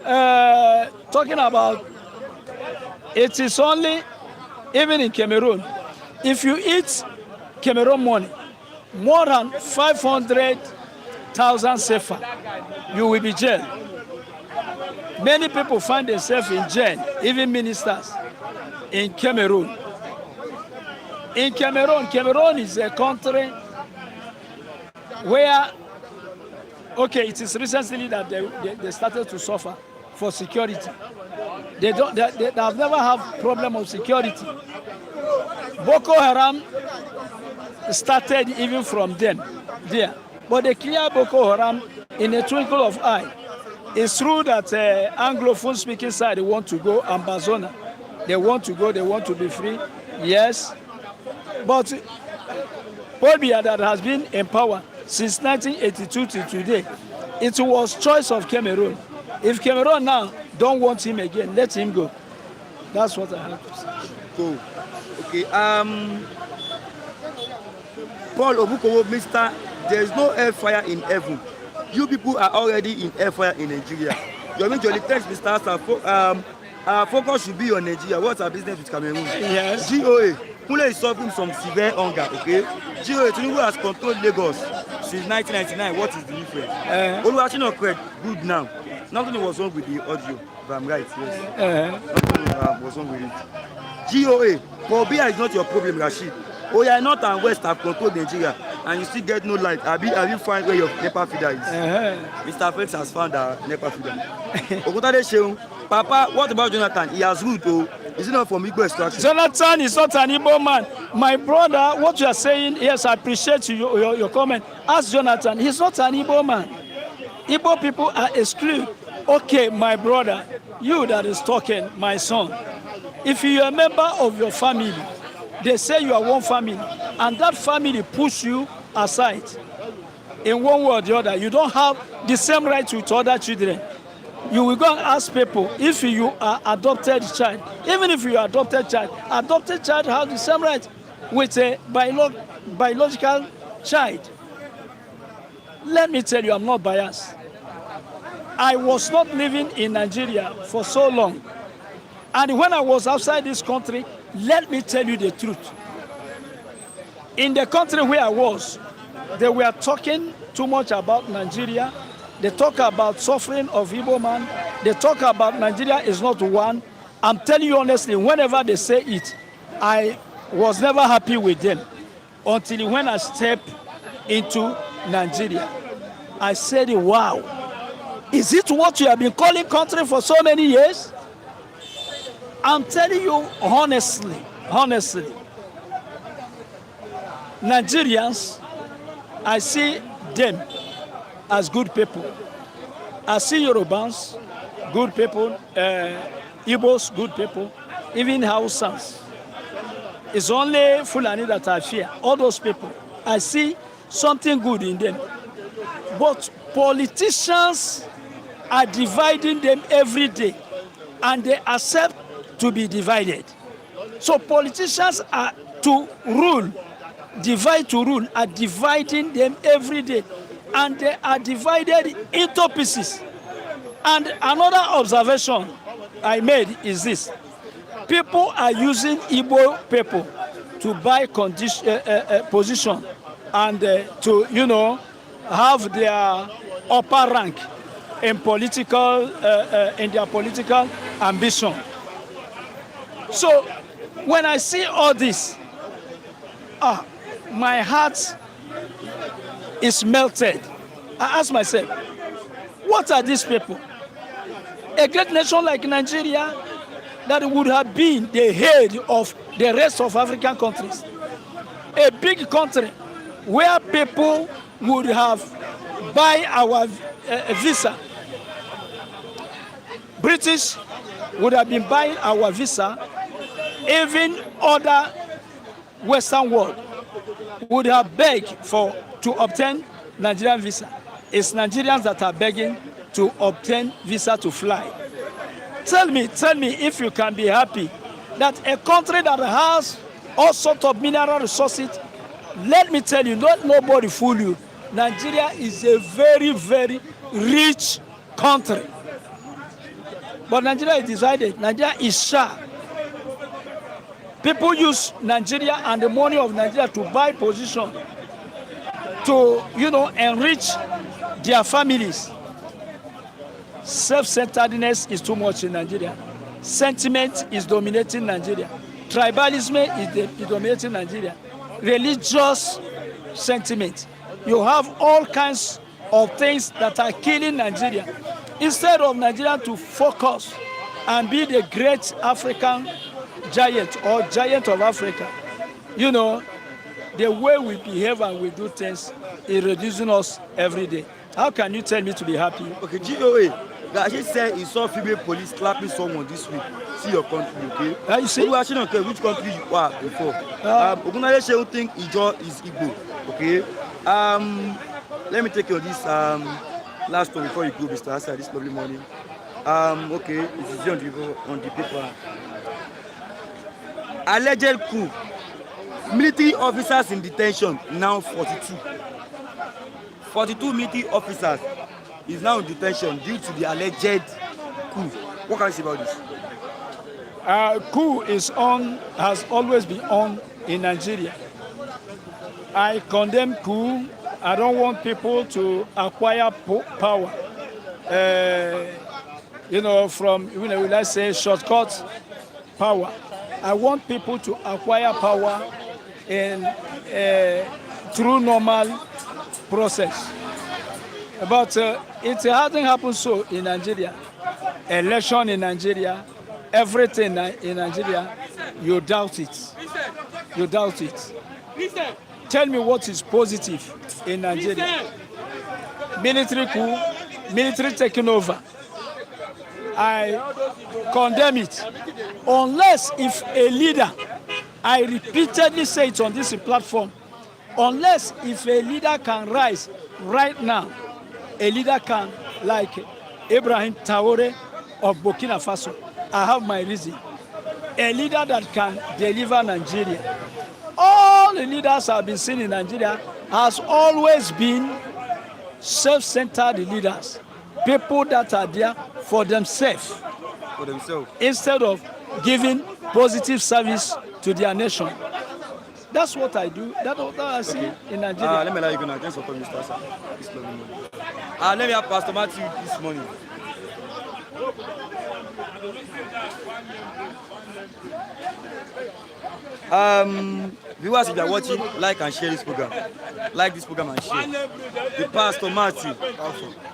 Talking about, it is only, even in Cameroon, if you eat Cameroon money, more than 500,000 CFA, you will be jailed. Many people find themselves in jail, even ministers, in Cameroon. In Cameroon is a country where, okay, it is recently that they started to suffer for security. They have never had problem of security. Boko Haram started even from them there, but they clear Boko Haram in a twinkle of eye. It's true that Anglophone speaking side they want to go, Ambazona, they want to go, they want to be free, yes, but Paul Biya that has been in power since 1982 to today, it was choice of Cameroon. If Cameroon now don't want him again, let him go. That's what I have to say. Cool. Okay. Paul Obukowo, Mr. There is no hellfire in heaven. You people are already in hellfire in Nigeria. You mean to text Mr. Our focus should be on Nigeria. What's our business with Cameroon? Yes. GOA. Kule is suffering from severe hunger. Okay. GOA. Tinubu has controlled Lagos since 1999. What is the difference? Oluwashina Craig, good now. Nothing was wrong with the audio, if I'm right. Yes. Nothing was wrong with it. GOA. Paul Biya is not your problem, Rashid. Oh yeah, North and West have controlled Nigeria, and you still get no light. Have you found where your NEPA feeder is? Mr. Felix has found our NEPA feeder. Okutade Sheun, Papa, what about Jonathan? He has ruled, oh. Is it not from Igbo extraction? Jonathan is not an Igbo man. My brother, what you are saying, yes, I appreciate your comment. Ask Jonathan, he's not an Igbo man. Igbo people are excluded. Okay, my brother, you that is talking, my son, if you are a member of your family, they say you are one family, and that family push you aside in one way or the other. You don't have the same rights with other children. You will go and ask people if you are adopted child. Even if you are adopted child has the same right with a biological child. Let me tell you, I'm not biased. I was not living in Nigeria for so long. And when I was outside this country, let me tell you the truth. In the country where I was, they were talking too much about Nigeria. They talk about suffering of Igbo man. They talk about Nigeria is not one. I'm telling you honestly, whenever they say it, I was never happy with them until when I stepped into Nigeria. I said, wow, is it what you have been calling country for so many years? I'm telling you honestly, Nigerians, I see them as good people. I see Yorubans, good people, Igbos, good people, even Hausans. It's only Fulani that I fear. All those people, I see something good in them. But politicians are dividing them every day, and they accept to be divided. So politicians are to rule, divide to rule, are dividing them every day, and they are divided into pieces. And another observation I made is this: people are using Igbo people to buy position and to, you know, have their upper rank in political, in their political ambition. So when I see all this, my heart is melted. I ask myself, what are these people? A great nation like Nigeria that would have been the head of the rest of African countries. A big country where people would have buy our visa. British would have been buying our visa. Even other Western world would have begged to obtain Nigerian visa. It's Nigerians that are begging to obtain visa to fly. Tell me if you can be happy that a country that has all sorts of mineral resources, let me tell you, not nobody fool you. Nigeria is a very, very rich country. But Nigeria is divided. Nigeria is shy. People use Nigeria and the money of Nigeria to buy position, to, you know, enrich their families. Self-centeredness is too much in Nigeria. Sentiment is dominating Nigeria. Tribalism is dominating Nigeria. Religious sentiment. You have all kinds of things that are killing Nigeria. Instead of Nigeria to focus and be the great African giant or giant of Africa, you know, the way we behave and we do things is reducing us every day. How can you tell me to be happy? Okay, GOA, Gashi said he saw female police clapping someone this week. See your country, okay? You see? We actually don't care which country you are before. Ogunade Shehu think Ijo is Igbo, okay? Let me take you on this last one before you go, Mr. Asa, this lovely morning. Okay, it is on the paper. Alleged coup. Military officers in detention, now 42. 42 military officers is now in detention due to the alleged coup. What can you say about this? Coup has always been on in Nigeria. I condemn coup. I don't want people to acquire power. You know, from, you know, let's say shortcut power. I want people to acquire power in through normal process. But it hasn't happened so in Nigeria. Election in Nigeria, everything in Nigeria, you doubt it. You doubt it. Tell me what is positive in Nigeria. Military coup, military taking over. I condemn it. Unless if a leader, I repeatedly say it on this platform, unless if a leader can rise right now, a leader can, like Ibrahim Traore of Burkina Faso, I have my reason. A leader that can deliver Nigeria. All the leaders I've been seeing in Nigeria has always been self-centered leaders. People that are there for themselves. For themselves. Instead of giving positive service to their nation. That's what I do. That's what I see in Nigeria. Let me allow you go now. Thanks for coming, Mr. Asa. This lovely morning. Let me have Pastor Matthew this morning. Viewers, if you are watching, like and share this program. Like this program and share. The Pastor Matthew,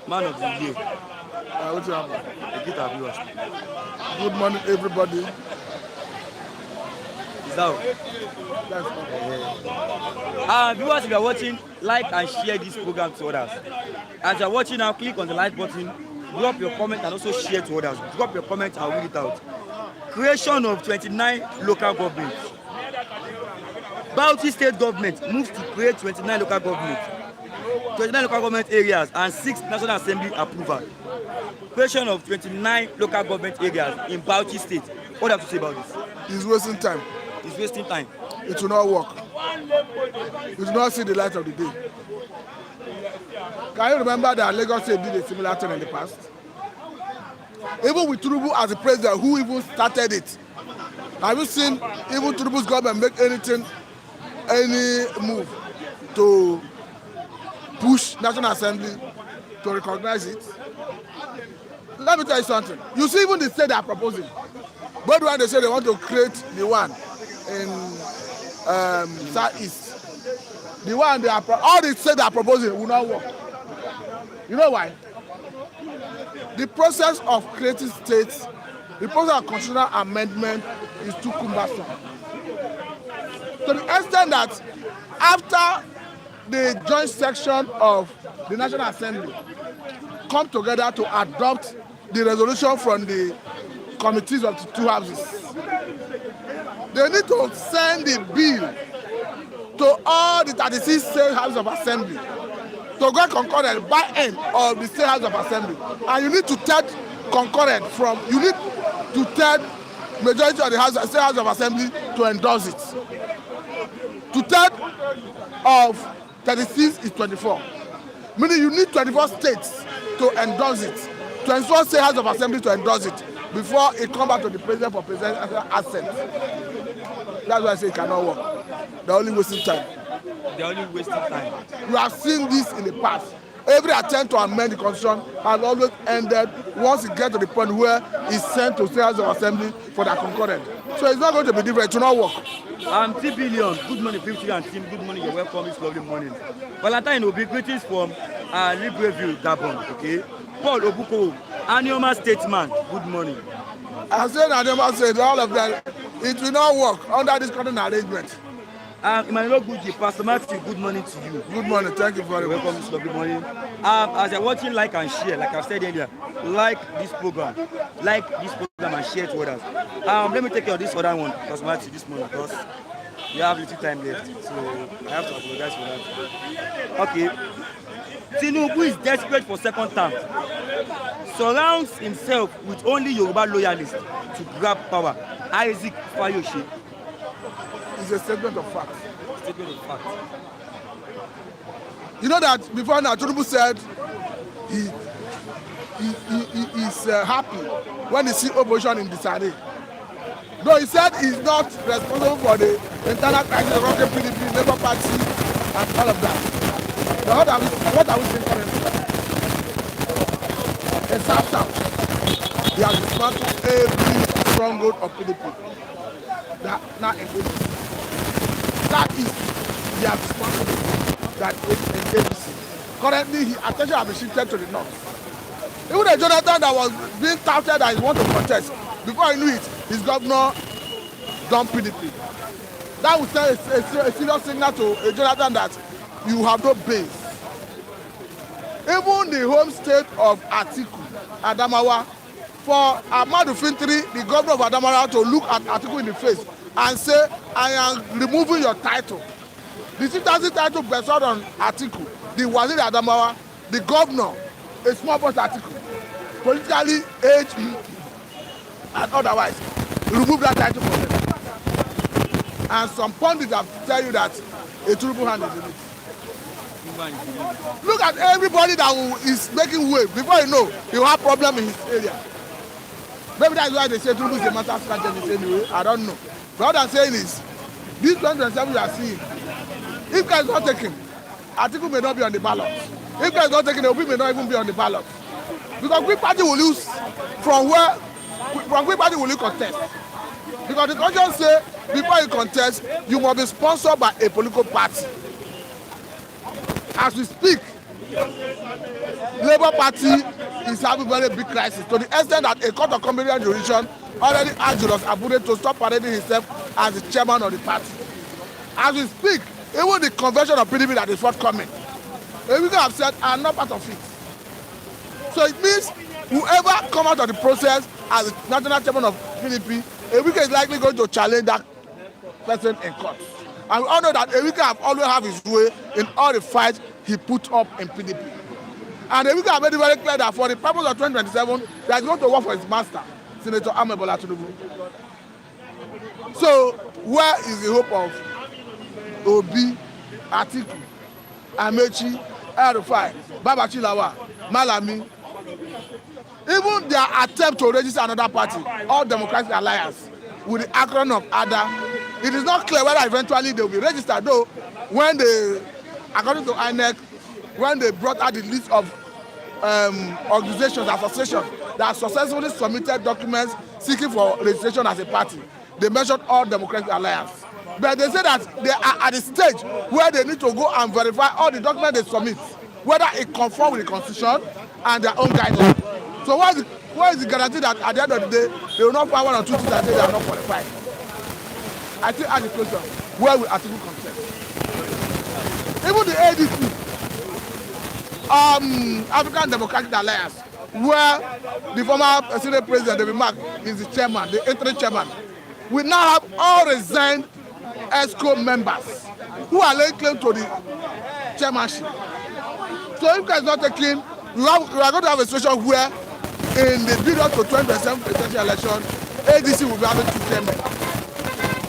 man of the year. What's happening? The greet our viewers. Good morning, everybody. Is that all? Viewers, if you are watching, like and share this program to others. As you are watching now, click on the like button, drop your comment and also share to others. Drop your comment, I'll read it out. Creation of 29 local governments. Bauchi state government moves to create 29 local government areas and 6 national assembly approval. Creation of 29 local government areas in Bauchi state. What do you have to say about this? It's wasting time. It's wasting time. It will not work. It will not see the light of the day. Can you remember that Lagos State did a similar thing in the past? Even with Tinubu as the president, who even started it? Have you seen even Tinubu's government make any move to push National Assembly to recognize it? Let me tell you something. You see, even the state they are proposing. But when they say they want to create the one in Southeast, the one they are all the state they are proposing will not work. You know why? The process of creating states, the process of constitutional amendment is too cumbersome. To the extent that after the joint section of the National Assembly come together to adopt the resolution from the committees of the two houses, they need to send the bill to all the 36 state houses of assembly to go concurrent by end of the state house of assembly, and you need to third concurrent from majority of the state house of assembly to endorse it. To third of 36 is 24, meaning you need 24 states to endorse it, 24 state house of assembly to endorse it before it come back to the president for presidential assent. That's why I say it cannot work. They're only wasting time. They're only wasting time. You have seen this in the past. Every attempt to amend the constitution has always ended once it gets to the point where it's sent to state house of assembly for their concurrent. So it's not going to be different. It will not work. 3 billion. Good morning, 50 and team. Good morning. You're welcome this lovely morning. Valentine Obi, greetings from Libreville, Gabon. Okay. Paul Obuko, Anioma statesman. Good morning. I said, Anioma said, all of that, it will not work under this current arrangement. Emmanuel Guji, Pastor Matthew, good morning to you. Good morning. Thank you very much. Welcome this lovely morning. As you're watching, like and share, like I've said earlier, like this program and share to others. Let me take care of this other one, Pastor Matthew, this morning, because we have little time left, so I have to apologize for that. Okay. Tinubu is desperate for second term. Surrounds himself with only Yoruba loyalists to grab power. Isaac Fayose. It's a statement of fact. Statement of fact. You know that before now, Tinubu said he is happy when he see opposition in disarray. Though he said he's not responsible for the internal crisis of the PDP, Labour Party, and all of that. But what are we saying currently? In South, he has dismantled every stronghold of PDP. That now exists. That is, he has dismantled that is in APC. Currently, his attention has been shifted to the north. Even the Jonathan that was being touted that he want to contest, before I knew it, his governor dumped PDP. That would send a serious signal to a Jonathan that you have no base. Even the home state of Atiku, Adamawa, for Ahmadu Fintiri, the governor of Adamawa, to look at Atiku in the face and say, I am removing your title. The citizenship title bestowed on Atiku, the Waziri Adamawa, the governor, a small post Atiku, politically aged and otherwise, remove that title from them. And some pundits have tell you that a Tinubu hand is in it. Look at everybody that is making wave. Before you know, he will have problem in his area. Maybe that's why they say Tinubu is a master strategist anyway. I don't know. But what I'm saying is, This 2027 you are seeing, if guys not taken, Atiku may not be on the ballot. If guys not taken, Obi may not even be on the ballot. Because which party will lose from which party will you contest? Because the conscience say before you contest, you must be sponsored by a political party. As we speak, Labour Party is having very big crisis to the extent that a court of competent jurisdiction already asked Julius Abude to stop parading himself as the chairman of the party. As we speak, even the convention of PDP that is forthcoming, we have said are not part of it. So it means whoever come out of the process as the national chairman of PDP, Ewike is likely going to challenge that person in court. And we all know that Ewike have always have his way in all the fights he put up in PDP. And Ewike have made it very clear that for the purpose of 2027, he is going to work for his master, Senator Bola Tinubu. So where is the hope of Obi, Atiku, Amechi, El-Rufai, Babachi Lawa, Malami? Even their attempt to register another party, All Democratic Alliance, with the acronym of ADA, it is not clear whether eventually they will be registered, though when they, according to INEC, when they brought out the list of organizations, associations that successfully submitted documents seeking for registration as a party, they mentioned All Democratic Alliance. But they say that they are at the stage where they need to go and verify all the documents they submit, whether it conforms with the constitution and their own guidelines. So what is the guarantee that at the end of the day, they will not find one or two things that say they are not qualified? I think ask the question, where will Atiku contest? Even the ADC, African Democratic Alliance, where the former Senate President David Mark is the chairman, the interim chairman, we now have all resigned ESCO members who are laying claim to the chairmanship. So if guys not taking, we are going to have a situation where in the build-up to 2027 presidential election, ADC will be having two chairmen.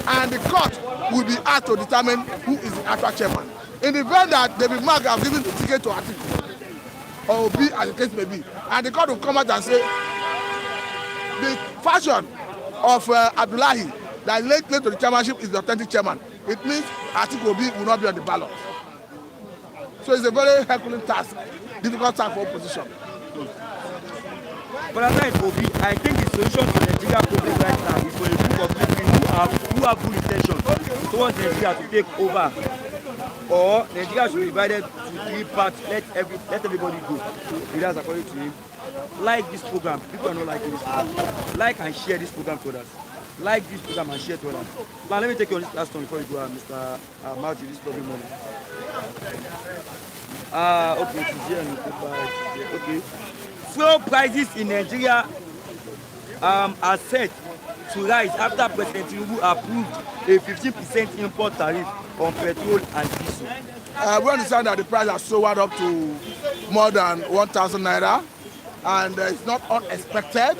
And the court will be asked to determine who is the actual chairman. In the event that David Mark have given the ticket to Atiku, or Obi, as the case may be, and the court will come out and say the fashion of Abdullahi that laid claim to the chairmanship is the authentic chairman. It means Atiku Obi will not be on the ballot. So it's a very Herculean task, difficult task for opposition. But as I Obi, I think the solution to Nigeria problem right now is for a group of people who have good intentions towards Nigeria to take over. Or Nigeria should be divided to three parts, let everybody go. That's according to him. Like this program, people are not liking this program. Like and share this program to others. Like this program and share to others. Now let me take you on this last one before you go, Mr. Marty, this lovely morning. Okay, it is here on the paper. Okay. Fuel prices in Nigeria are set to rise after President Tinubu approved a 15% import tariff on petrol and diesel. We understand that the price has soared up to more than 1,000 naira, and it's not unexpected.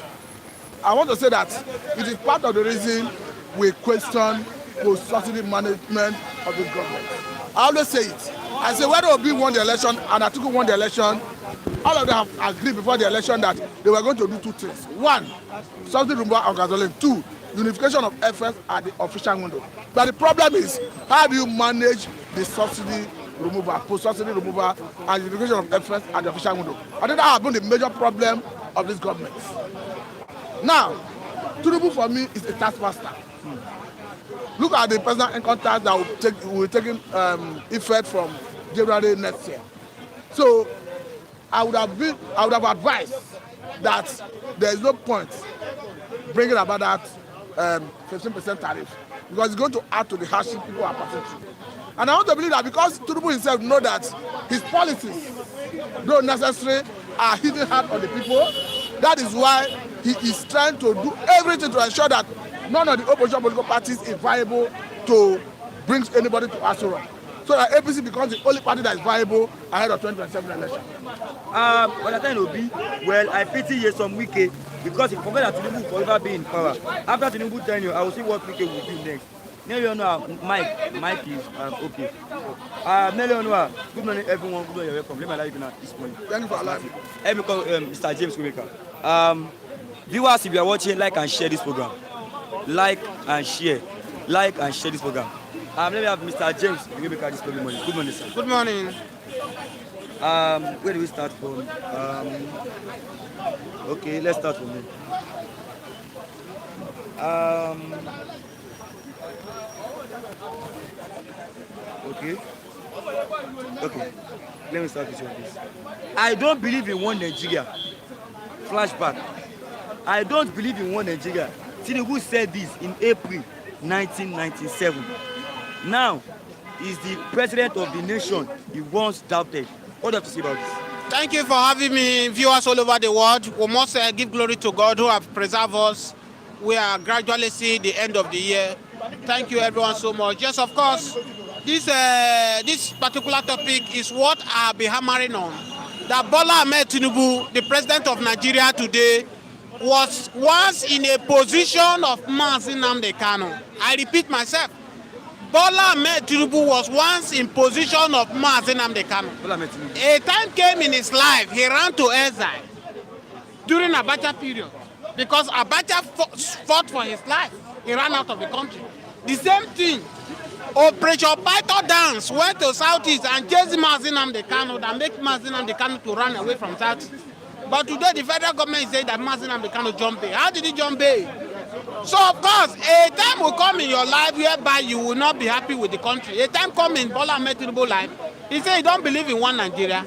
I want to say that it is part of the reason we question post-subsidy management of the government. I always say it. I say whether Obi won the election and Atiku won the election, all of them have agreed before the election that they were going to do two things. One, subsidy removal of gasoline. Two, unification of efforts at the official window. But the problem is, how do you manage the subsidy removal, post-subsidy removal, and unification of efforts at the official window? I think that has been the major problem of this government. Now, Tinubu for me is a taskmaster. Look at the personal income tax that will take effect from January next year. So I would have advised that there is no point bringing about that 15% tariff, because it's going to add to the hardship people are passing through. And I want to believe that because Tinubu himself knows that his policies, though necessary, are hitting hard on the people, that is why he is trying to do everything to ensure that none of the opposition political parties is viable to bring anybody to Asura, so that APC becomes the only party that is viable ahead of 2027 election. But I tell Obi, well, I pity Yesom Wike because he forgot that Tinubu will forever be in power. After Tinubu tenure, I will see what Wike will do next. Mike is okay. Good morning, everyone. Good morning, welcome. Let me allow you now this morning. Thank you for allowing me. Let me call Mr. James Kumeka. Viewers, if you are watching, like and share this program. Like and share this program. Let me have Mr. James Rebecca this very morning. Good morning, sir. Good morning. Where do we start from? Okay, let's start from here. Okay. Let me start with you on this. I don't believe in one Nigeria. Flashback. I don't believe in one Nigeria. Tinubu said this in April 1997. Now, he's the president of the nation he once doubted. What do you have to say about this? Thank you for having me, viewers all over the world. We must give glory to God who have preserved us. We are gradually seeing the end of the year. Thank you everyone so much. Yes, of course, this particular topic is what I'll be hammering on. That Bola Ahmed Tinubu, the president of Nigeria today, was once in a position of Mazi Nnamdi Kanu. I repeat myself. Bola Ahmed Tinubu was once in position of Mazi Nnamdi Kanu. A time came in his life, he ran to exile during Abacha period because Abacha fought for his life. He ran out of the country. The same thing, Operation Python Dance went to Southeast and chased Mazi Nnamdi Kanu that make Mazi Nnamdi Kanu to run away from Southeast. But today the federal government is saying that Mazi Nnamdi Kanu jump bail. How did he jump bail? So of course, a time will come in your life whereby you will not be happy with the country. A time come in Bola Ahmed Tinubu life, he said he don't believe in one Nigeria.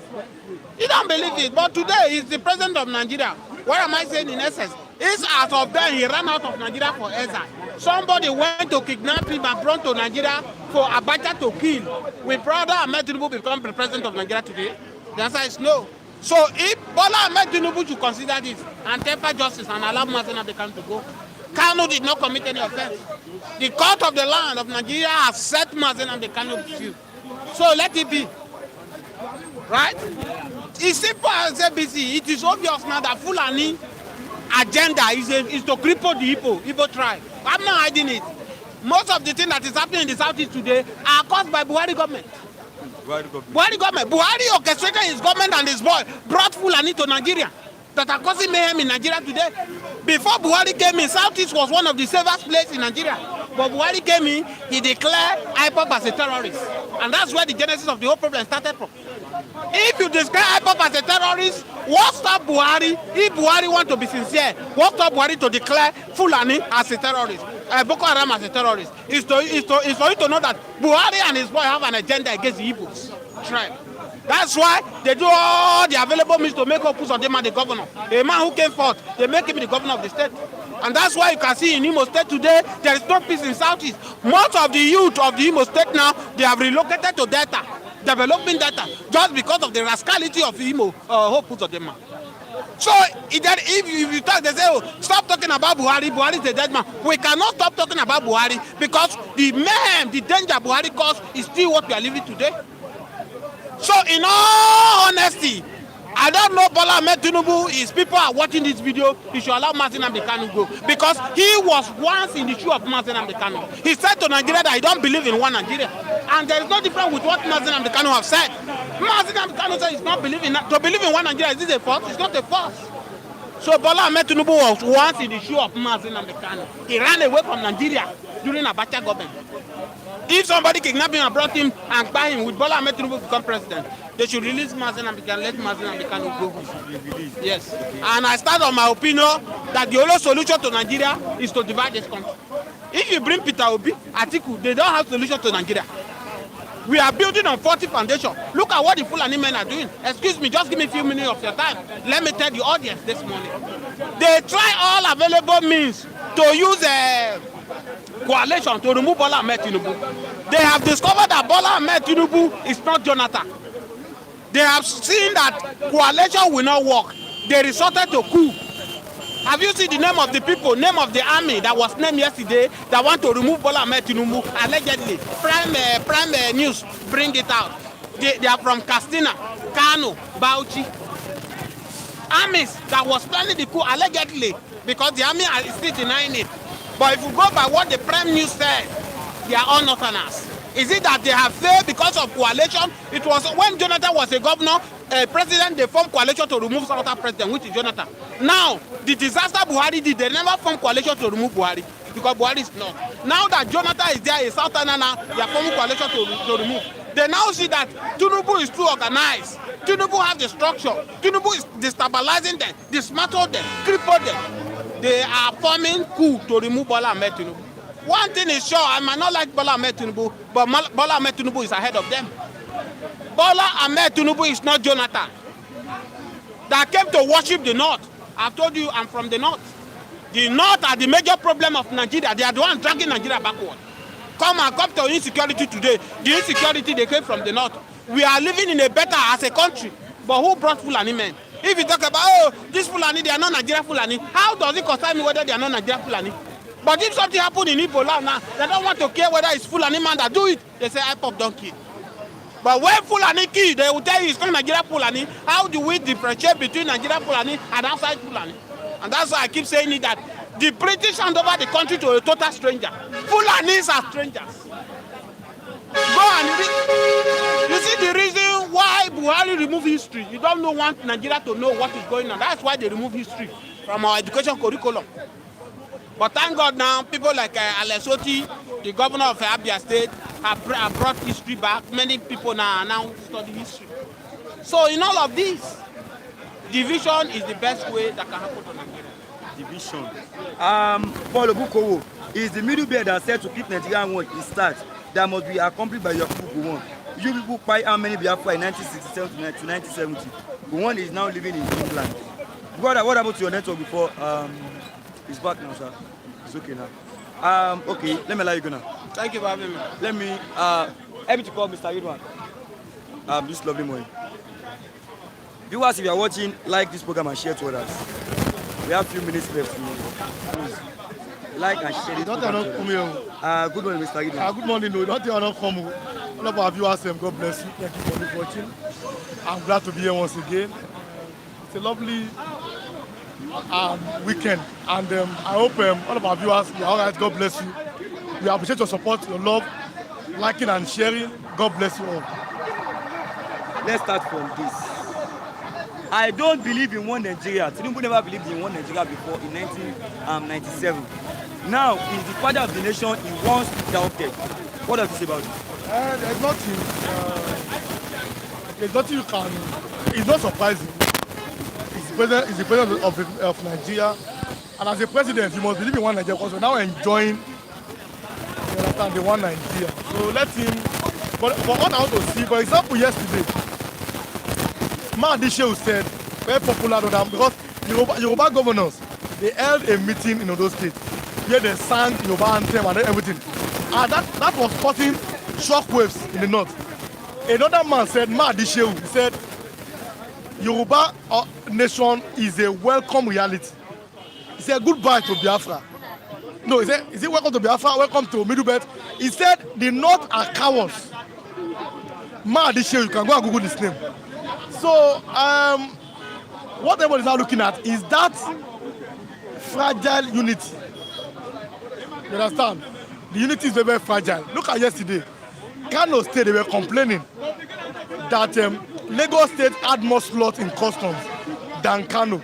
He don't believe it, but today he's the president of Nigeria. What am I saying in essence? It's as of then he ran out of Nigeria for exile. Somebody went to kidnap him and brought to Nigeria for Abacha to kill. Will Brother Ahmed Tinubu become the president of Nigeria today? The answer is no. So if Bola Ahmed Tinubu should consider this and temper justice and allow Mazi Nnamdi Kanu to go, Kanu did not commit any offense. The court of the land of Nigeria has set Mazi Nnamdi Kanu free. So let it be. Right? It's simple as ABC. It is obvious now that Fulani agenda is to cripple the Igbo tribe. I'm not hiding it. Most of the things that is happening in the Southeast today are caused by Buhari government. Buhari government. Buhari orchestrated his government and his boy brought Fulani to Nigeria that are causing mayhem in Nigeria today. Before Buhari came in, Southeast was one of the safest places in Nigeria. But Buhari came in, he declared IPOB as a terrorist. And that's where the genesis of the whole problem started from. If you describe IPOB as a terrorist, what stopped Buhari? If Buhari want to be sincere, what stopped Buhari to declare Fulani as a terrorist? Boko Haram as a terrorist? Is for you to know that Buhari and his boy have an agenda against the Igbos tribe. That's why they do all the available means to make Opus Odema the governor. A man who came forth, they make him the governor of the state. And that's why you can see in Imo State today, there is no peace in Southeast. Most of the youth of the Imo State now, they have relocated to Delta, developing Delta, just because of the rascality of Imo, Opus Odema. So if you talk, they say, oh, stop talking about Buhari, Buhari is a dead man. We cannot stop talking about Buhari because the mayhem, the danger Buhari caused is still what we are living today. So in all honesty, I don't know Bola Ahmed Tinubu, his people are watching this video, he should allow Mazi Nnamdi Kanu go. Because he was once in the shoe of Mazi Nnamdi Kanu. He said to Nigeria that he don't believe in one Nigeria. And there is no difference with what Mazi Nnamdi Kanu have said. Mazi Nnamdi Kanu said he's not believing to believe in one Nigeria. Is this a fault? It's not a fault. So Bola Ahmed Tinubu was once in the shoe of Mazi Nnamdi Kanu. He ran away from Nigeria during Abacha government. If somebody kidnapped him and brought him and buy him, with Bola Ahmed Tinubu become president, they should release Mazi Nnamdi Kanu, let Mazi Nnamdi Kanu go. Yes. And I stand on my opinion that the only solution to Nigeria is to divide this country. If you bring Peter Obi, Atiku, they don't have solution to Nigeria. We are building on 40 foundation. Look at what the Fulani men are doing. Excuse me, just give me a few minutes of your time. Let me tell the audience this morning. They try all available means to use a coalition to remove Bola Ahmed Tinubu. They have discovered that Bola Ahmed Tinubu is not Jonathan. They have seen that coalition will not work. They resorted to coup. Have you seen the name of the people, name of the army that was named yesterday that want to remove Bola Ahmed Tinubu allegedly? Prime News bring it out. They are from Katsina, Kano, Bauchi. Armies that was planning the coup allegedly, because the army is still denying it. But if you go by what the Prime News said, they are all northerners. Is it that they have failed because of coalition? It was when Jonathan was a governor, president, they formed coalition to remove Southern president, which is Jonathan. Now, the disaster Buhari did, they never formed coalition to remove Buhari. because Buhari is not. Now that Jonathan is there, a Southern now, they are forming coalition to remove. They now see that Tinubu is too organized. Tinubu has the structure. Tinubu is destabilizing them, dismantle them, cripple them. They are forming coup to remove Bola Ahmed Tinubu. One thing is sure, I might not like Bola Ahmed Tinubu, but Bola Ahmed Tinubu is ahead of them. Bola Ahmed Tinubu is not Jonathan that came to worship the North. I've told you I'm from the North. The North are the major problem of Nigeria. They are the ones dragging Nigeria backward. Come to insecurity today. The insecurity, they came from the North. We are living in a better as a country. But who brought Fulani men? If you talk about, oh, this Fulani, they are not Nigeria Fulani, how does it concern me whether they are not Nigeria Fulani? But if something happened in Igbo land now, they don't want to care whether it's Fulani man that do it. They say, IPOP don't kill. But when Fulani kill, they will tell you it's not Nigeria Fulani. How do we differentiate between Nigeria Fulani and outside Fulani? And that's why I keep saying it, that the British hand over the country to a total stranger. Fulanis are strangers. Go and read. You see the reason why Buhari remove history. You don't want Nigeria to know what is going on. That's why they remove history from our education curriculum. But thank God now, people like Alesoti, the governor of Abia State, have brought history back. Many people now study history. So in all of this, division is the best way that can happen to Nigeria. Division. Paul Obukowo is the middle bear that said to keep Nigeria one is start that must be accomplished by your people one. You people fight how many Biafra in 1967 to 1970. One is now living in England. Brother, what happened to your network before? It's back now, sir. It's okay now. Okay, let me allow you go now. Thank you for having me. Let me help me to call Mr. Ridwan. This lovely morning. Viewers, if you are watching, like this program and share to others. We have a few minutes left. Please like and share it. Don't enough come here. Good morning, Mr. Ridwan. Good morning. No, don't enough come. All of our viewers, God bless you. Thank you for watching. I'm glad to be here once again. It's a lovely weekend, and I hope all of our viewers, you are all right. God bless you. We appreciate your support, your love, liking and sharing. God bless you all. Let's start from this. I don't believe in one Nigeria. Tinubu never believed in one Nigeria before in 1997. Now, he's the father of the nation. He wants to doubt it. What does he say about it? There's nothing. There's nothing you can. It's not surprising. He's the president of Nigeria, and as a president, you must believe in one Nigeria because we're now enjoying the one Nigeria. So let him. But for what I want to see, for example, yesterday, Shehu said, very popular because Yoruba governors, they held a meeting in Ondo State where they sang Yoruba anthem and everything. And that was causing shockwaves in the north. Another man said, Shehu, he said, Yoruba nation is a welcome reality. He said, goodbye to Biafra. No, he said, is it welcome to Biafra, welcome to Middle Belt? He said, the north are cowards. Shehu, you can go and Google this name. So, what everybody is now looking at is that fragile unity. You understand? The unity is very, very fragile. Look at yesterday. Kano State, they were complaining that Lagos State had more slots in customs than Kano.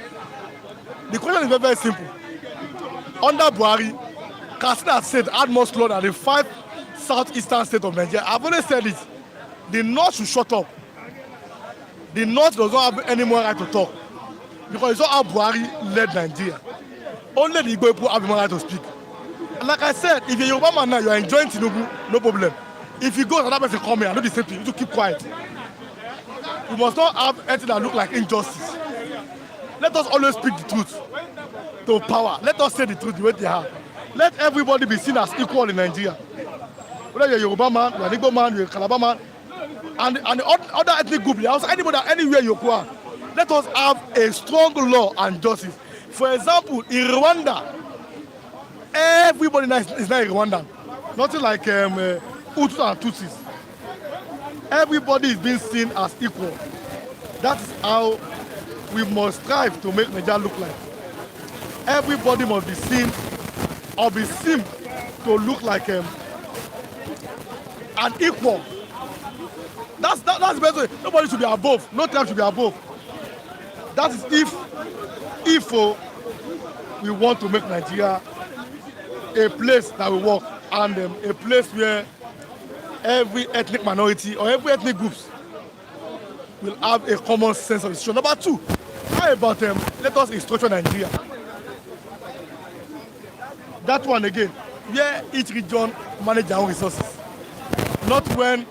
The question is very, very simple. Under Buhari, Katsina State had more slots than the 5 southeastern states of Nigeria. I've always said it. The North should shut up. The North does not have any more right to talk because it's not how Buhari led Nigeria. Only the Igbo people have the more right to speak. And like I said, if you're a Yoruba man now, you are enjoying Tinubu, no problem. If you go to another person come here and do the same thing, you need to keep quiet. You must not have anything that look like injustice. Let us always speak the truth to power. Let us say the truth the way they are. Let everybody be seen as equal in Nigeria. Whether you're a Yoruba man, you're an Igbo man, you're a Calabar man, and the other ethnic group, anybody anywhere you go, let us have a strong law and justice. For example, in Rwanda, everybody is not a Rwandan. Nothing like Hutus and Tutsis. Everybody is being seen as equal. That is how we must strive to make Nigeria look like. Everybody must be seen or be seen to look like an equal. That's the best way. Nobody should be above. No tribe should be above. That is if we want to make Nigeria a place that will work and a place where every ethnic minority or every ethnic groups will have a common sense of institution. Number two, how about let us restructure Nigeria? That one again, where each region manage their own resources. Not when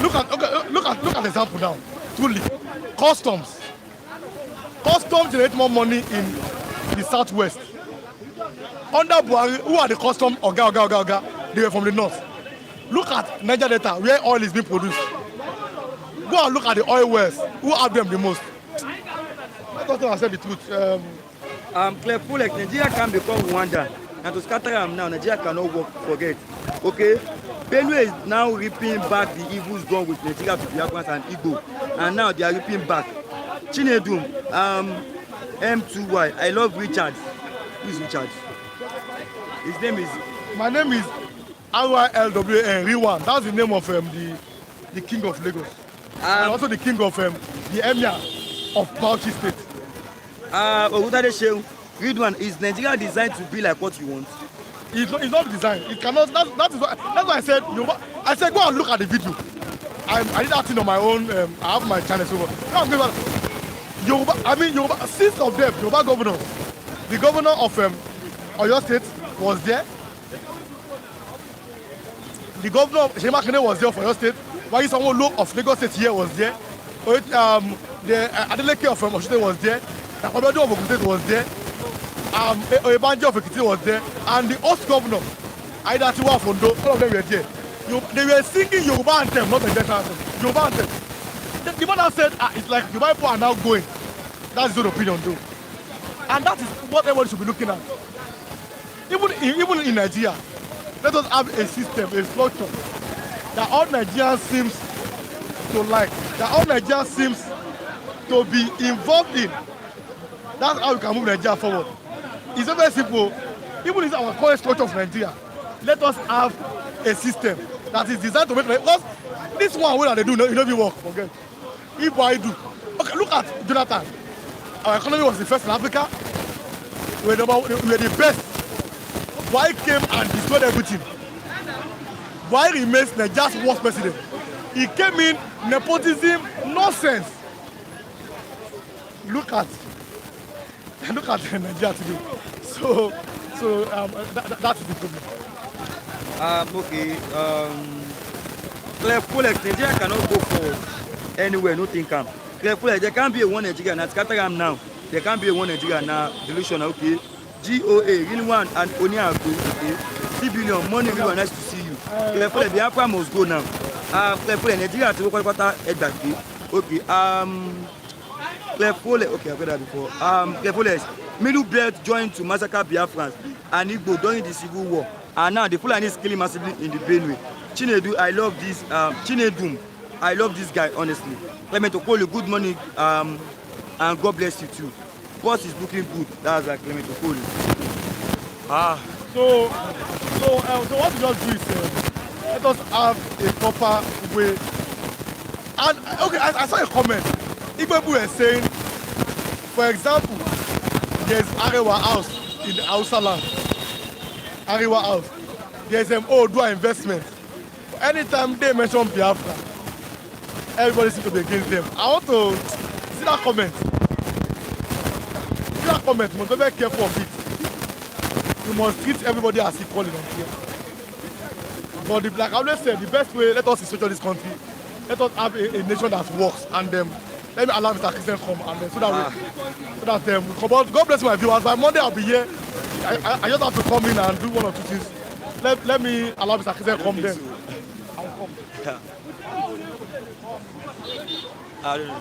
look at the example now. Truly, customs generate more money in the southwest. Under Buhari, who are the custom oga? They were from the north. Look at Niger Delta, where oil is being produced. Go and look at the oil wells. Who have them the most? Let us say the truth. Clearful, like Nigeria can become Rwanda, and to scatter them now, Nigeria cannot work. Forget. Okay, Benue is now reaping back the evils done with Nigeria to Biafrans and Igbo, and now they are reaping back. Chinedu, M2Y. I love Richard. Who is Richard? His name is. My name is RYLWN Riwan. That's the name of the king of Lagos, and also the king of the emir of Bauchi State. Ridwan, is Nigeria designed to be like what you want? It's not designed. It cannot. That's why I said. I said go and look at the video. I did that thing on my own. I have my channel over. Yoruba. Six of them, Yoruba governors. The governor of Oyo State was there. The governor of Shema Kene was there for Oyo State. Why someone low of Lagos State here was there. The Adeleke of Osun State was there. The Akobedo of Ogun State was there. Oyebanjo of Ekiti was there. And the host governor, Aidatiwa Fondo, all of them were there. They were singing Yoruba anthem, not the Nigerian anthem. Yoruba anthem. The man said, it's like Yoruba people are now going. That's his own opinion, though. And that is what everybody should be looking at. Even in Nigeria, let us have a system, a structure that all Nigerians seems to like, that all Nigerians seems to be involved in. That's how we can move Nigeria forward. It's very simple. Even in our current structure of Nigeria, let us have a system that is designed to make because this one way that they do, you know, we work. Okay. If I do, okay, look at Jonathan. Our economy was the first in Africa. We were the best. Why came and destroyed everything? Why remains Nigeria's worst president? He came in nepotism, nonsense. Look at Nigeria today. So that is the problem. Okay. Clearful, Nigeria cannot go for anywhere. No think am. Clearful, there can't be a one Nigeria. Now scatter am now. There can't be a one Nigeria now. Delusion. Okay. GOA really want and only have okay. 3 billion money. Really nice to see you. Clearful, the Biafra must go now. Clearful, Nigeria to go quarter exactly. Okay. Clearful, okay, I've got that before. Clearful, Middle Belt joined to massacre Biafrans and Igbo during the Civil War. And now the Fulani is killing massively in the Benue. Chinedu, I love this. Chinedu, I love this guy, honestly. Clement Okoli, good morning, and God bless you too. Boss is looking good. That's like Clement Okoli. So what we just do is let us have a proper way. And okay, I saw a comment. Igbo people were saying, for example, there's Arewa House in the Hausa land. Arewa House. There's Odua investment. Anytime they mention Biafra, everybody seems to be against them. I want to see that comment. See that comment. You must be very careful of it. You must treat everybody as equal in Nigeria. But like I always said, the best way, let us restructure this country. Let us have a nation that works, and let me allow Mr. Christian come, and so that we come out. God bless my viewers. By Monday I'll be here. I just have to come in and do one or two things. Let me allow Mr. Christian come then. I'll come. Yeah. I don't know.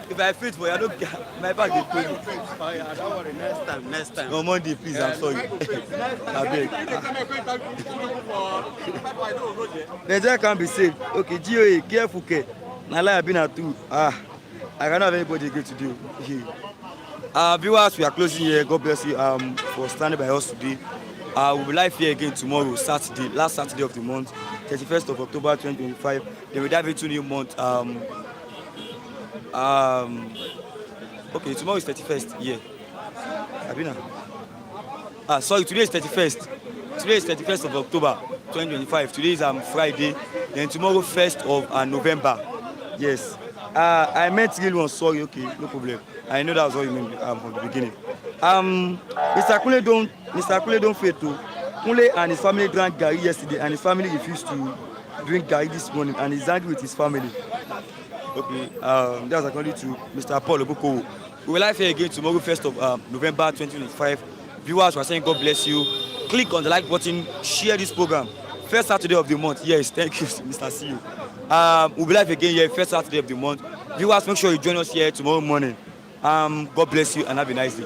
If I fit for you, I don't get my bag is paid. Oh yeah, don't worry. Next time. On Monday, please. I'm sorry. I beg. Nigeria can't be safe. Okay, GOA, careful, care. Now I've been at two. I cannot have anybody again to do. Viewers, we are closing here. God bless you for standing by us today. We'll be live here again tomorrow, Saturday, last Saturday of the month, 31st of October 2025. Then we dive into new month. Okay, tomorrow is 31st. Yeah. Abina. Sorry, today is 31st. Today is 31st of October 2025. Today is Friday. Then tomorrow 1st of November. Yes. I meant real one. Sorry. Okay, no problem. I know that was what you meant from the beginning. Mr. Kule don't fail to. Kule and his family drank Gary yesterday, and his family refused to drink Gary this morning, and he's angry with his family. Okay. That's according to Mr. Paul Obuko. We will live here again tomorrow, 1st of November 2025. Viewers, we are saying God bless you. Click on the like button, share this program. First Saturday of the month. Yes, thank you, Mr. CEO. We'll be live again here, first Saturday of the month. Viewers, make sure you join us here tomorrow morning. God bless you and have a nice day.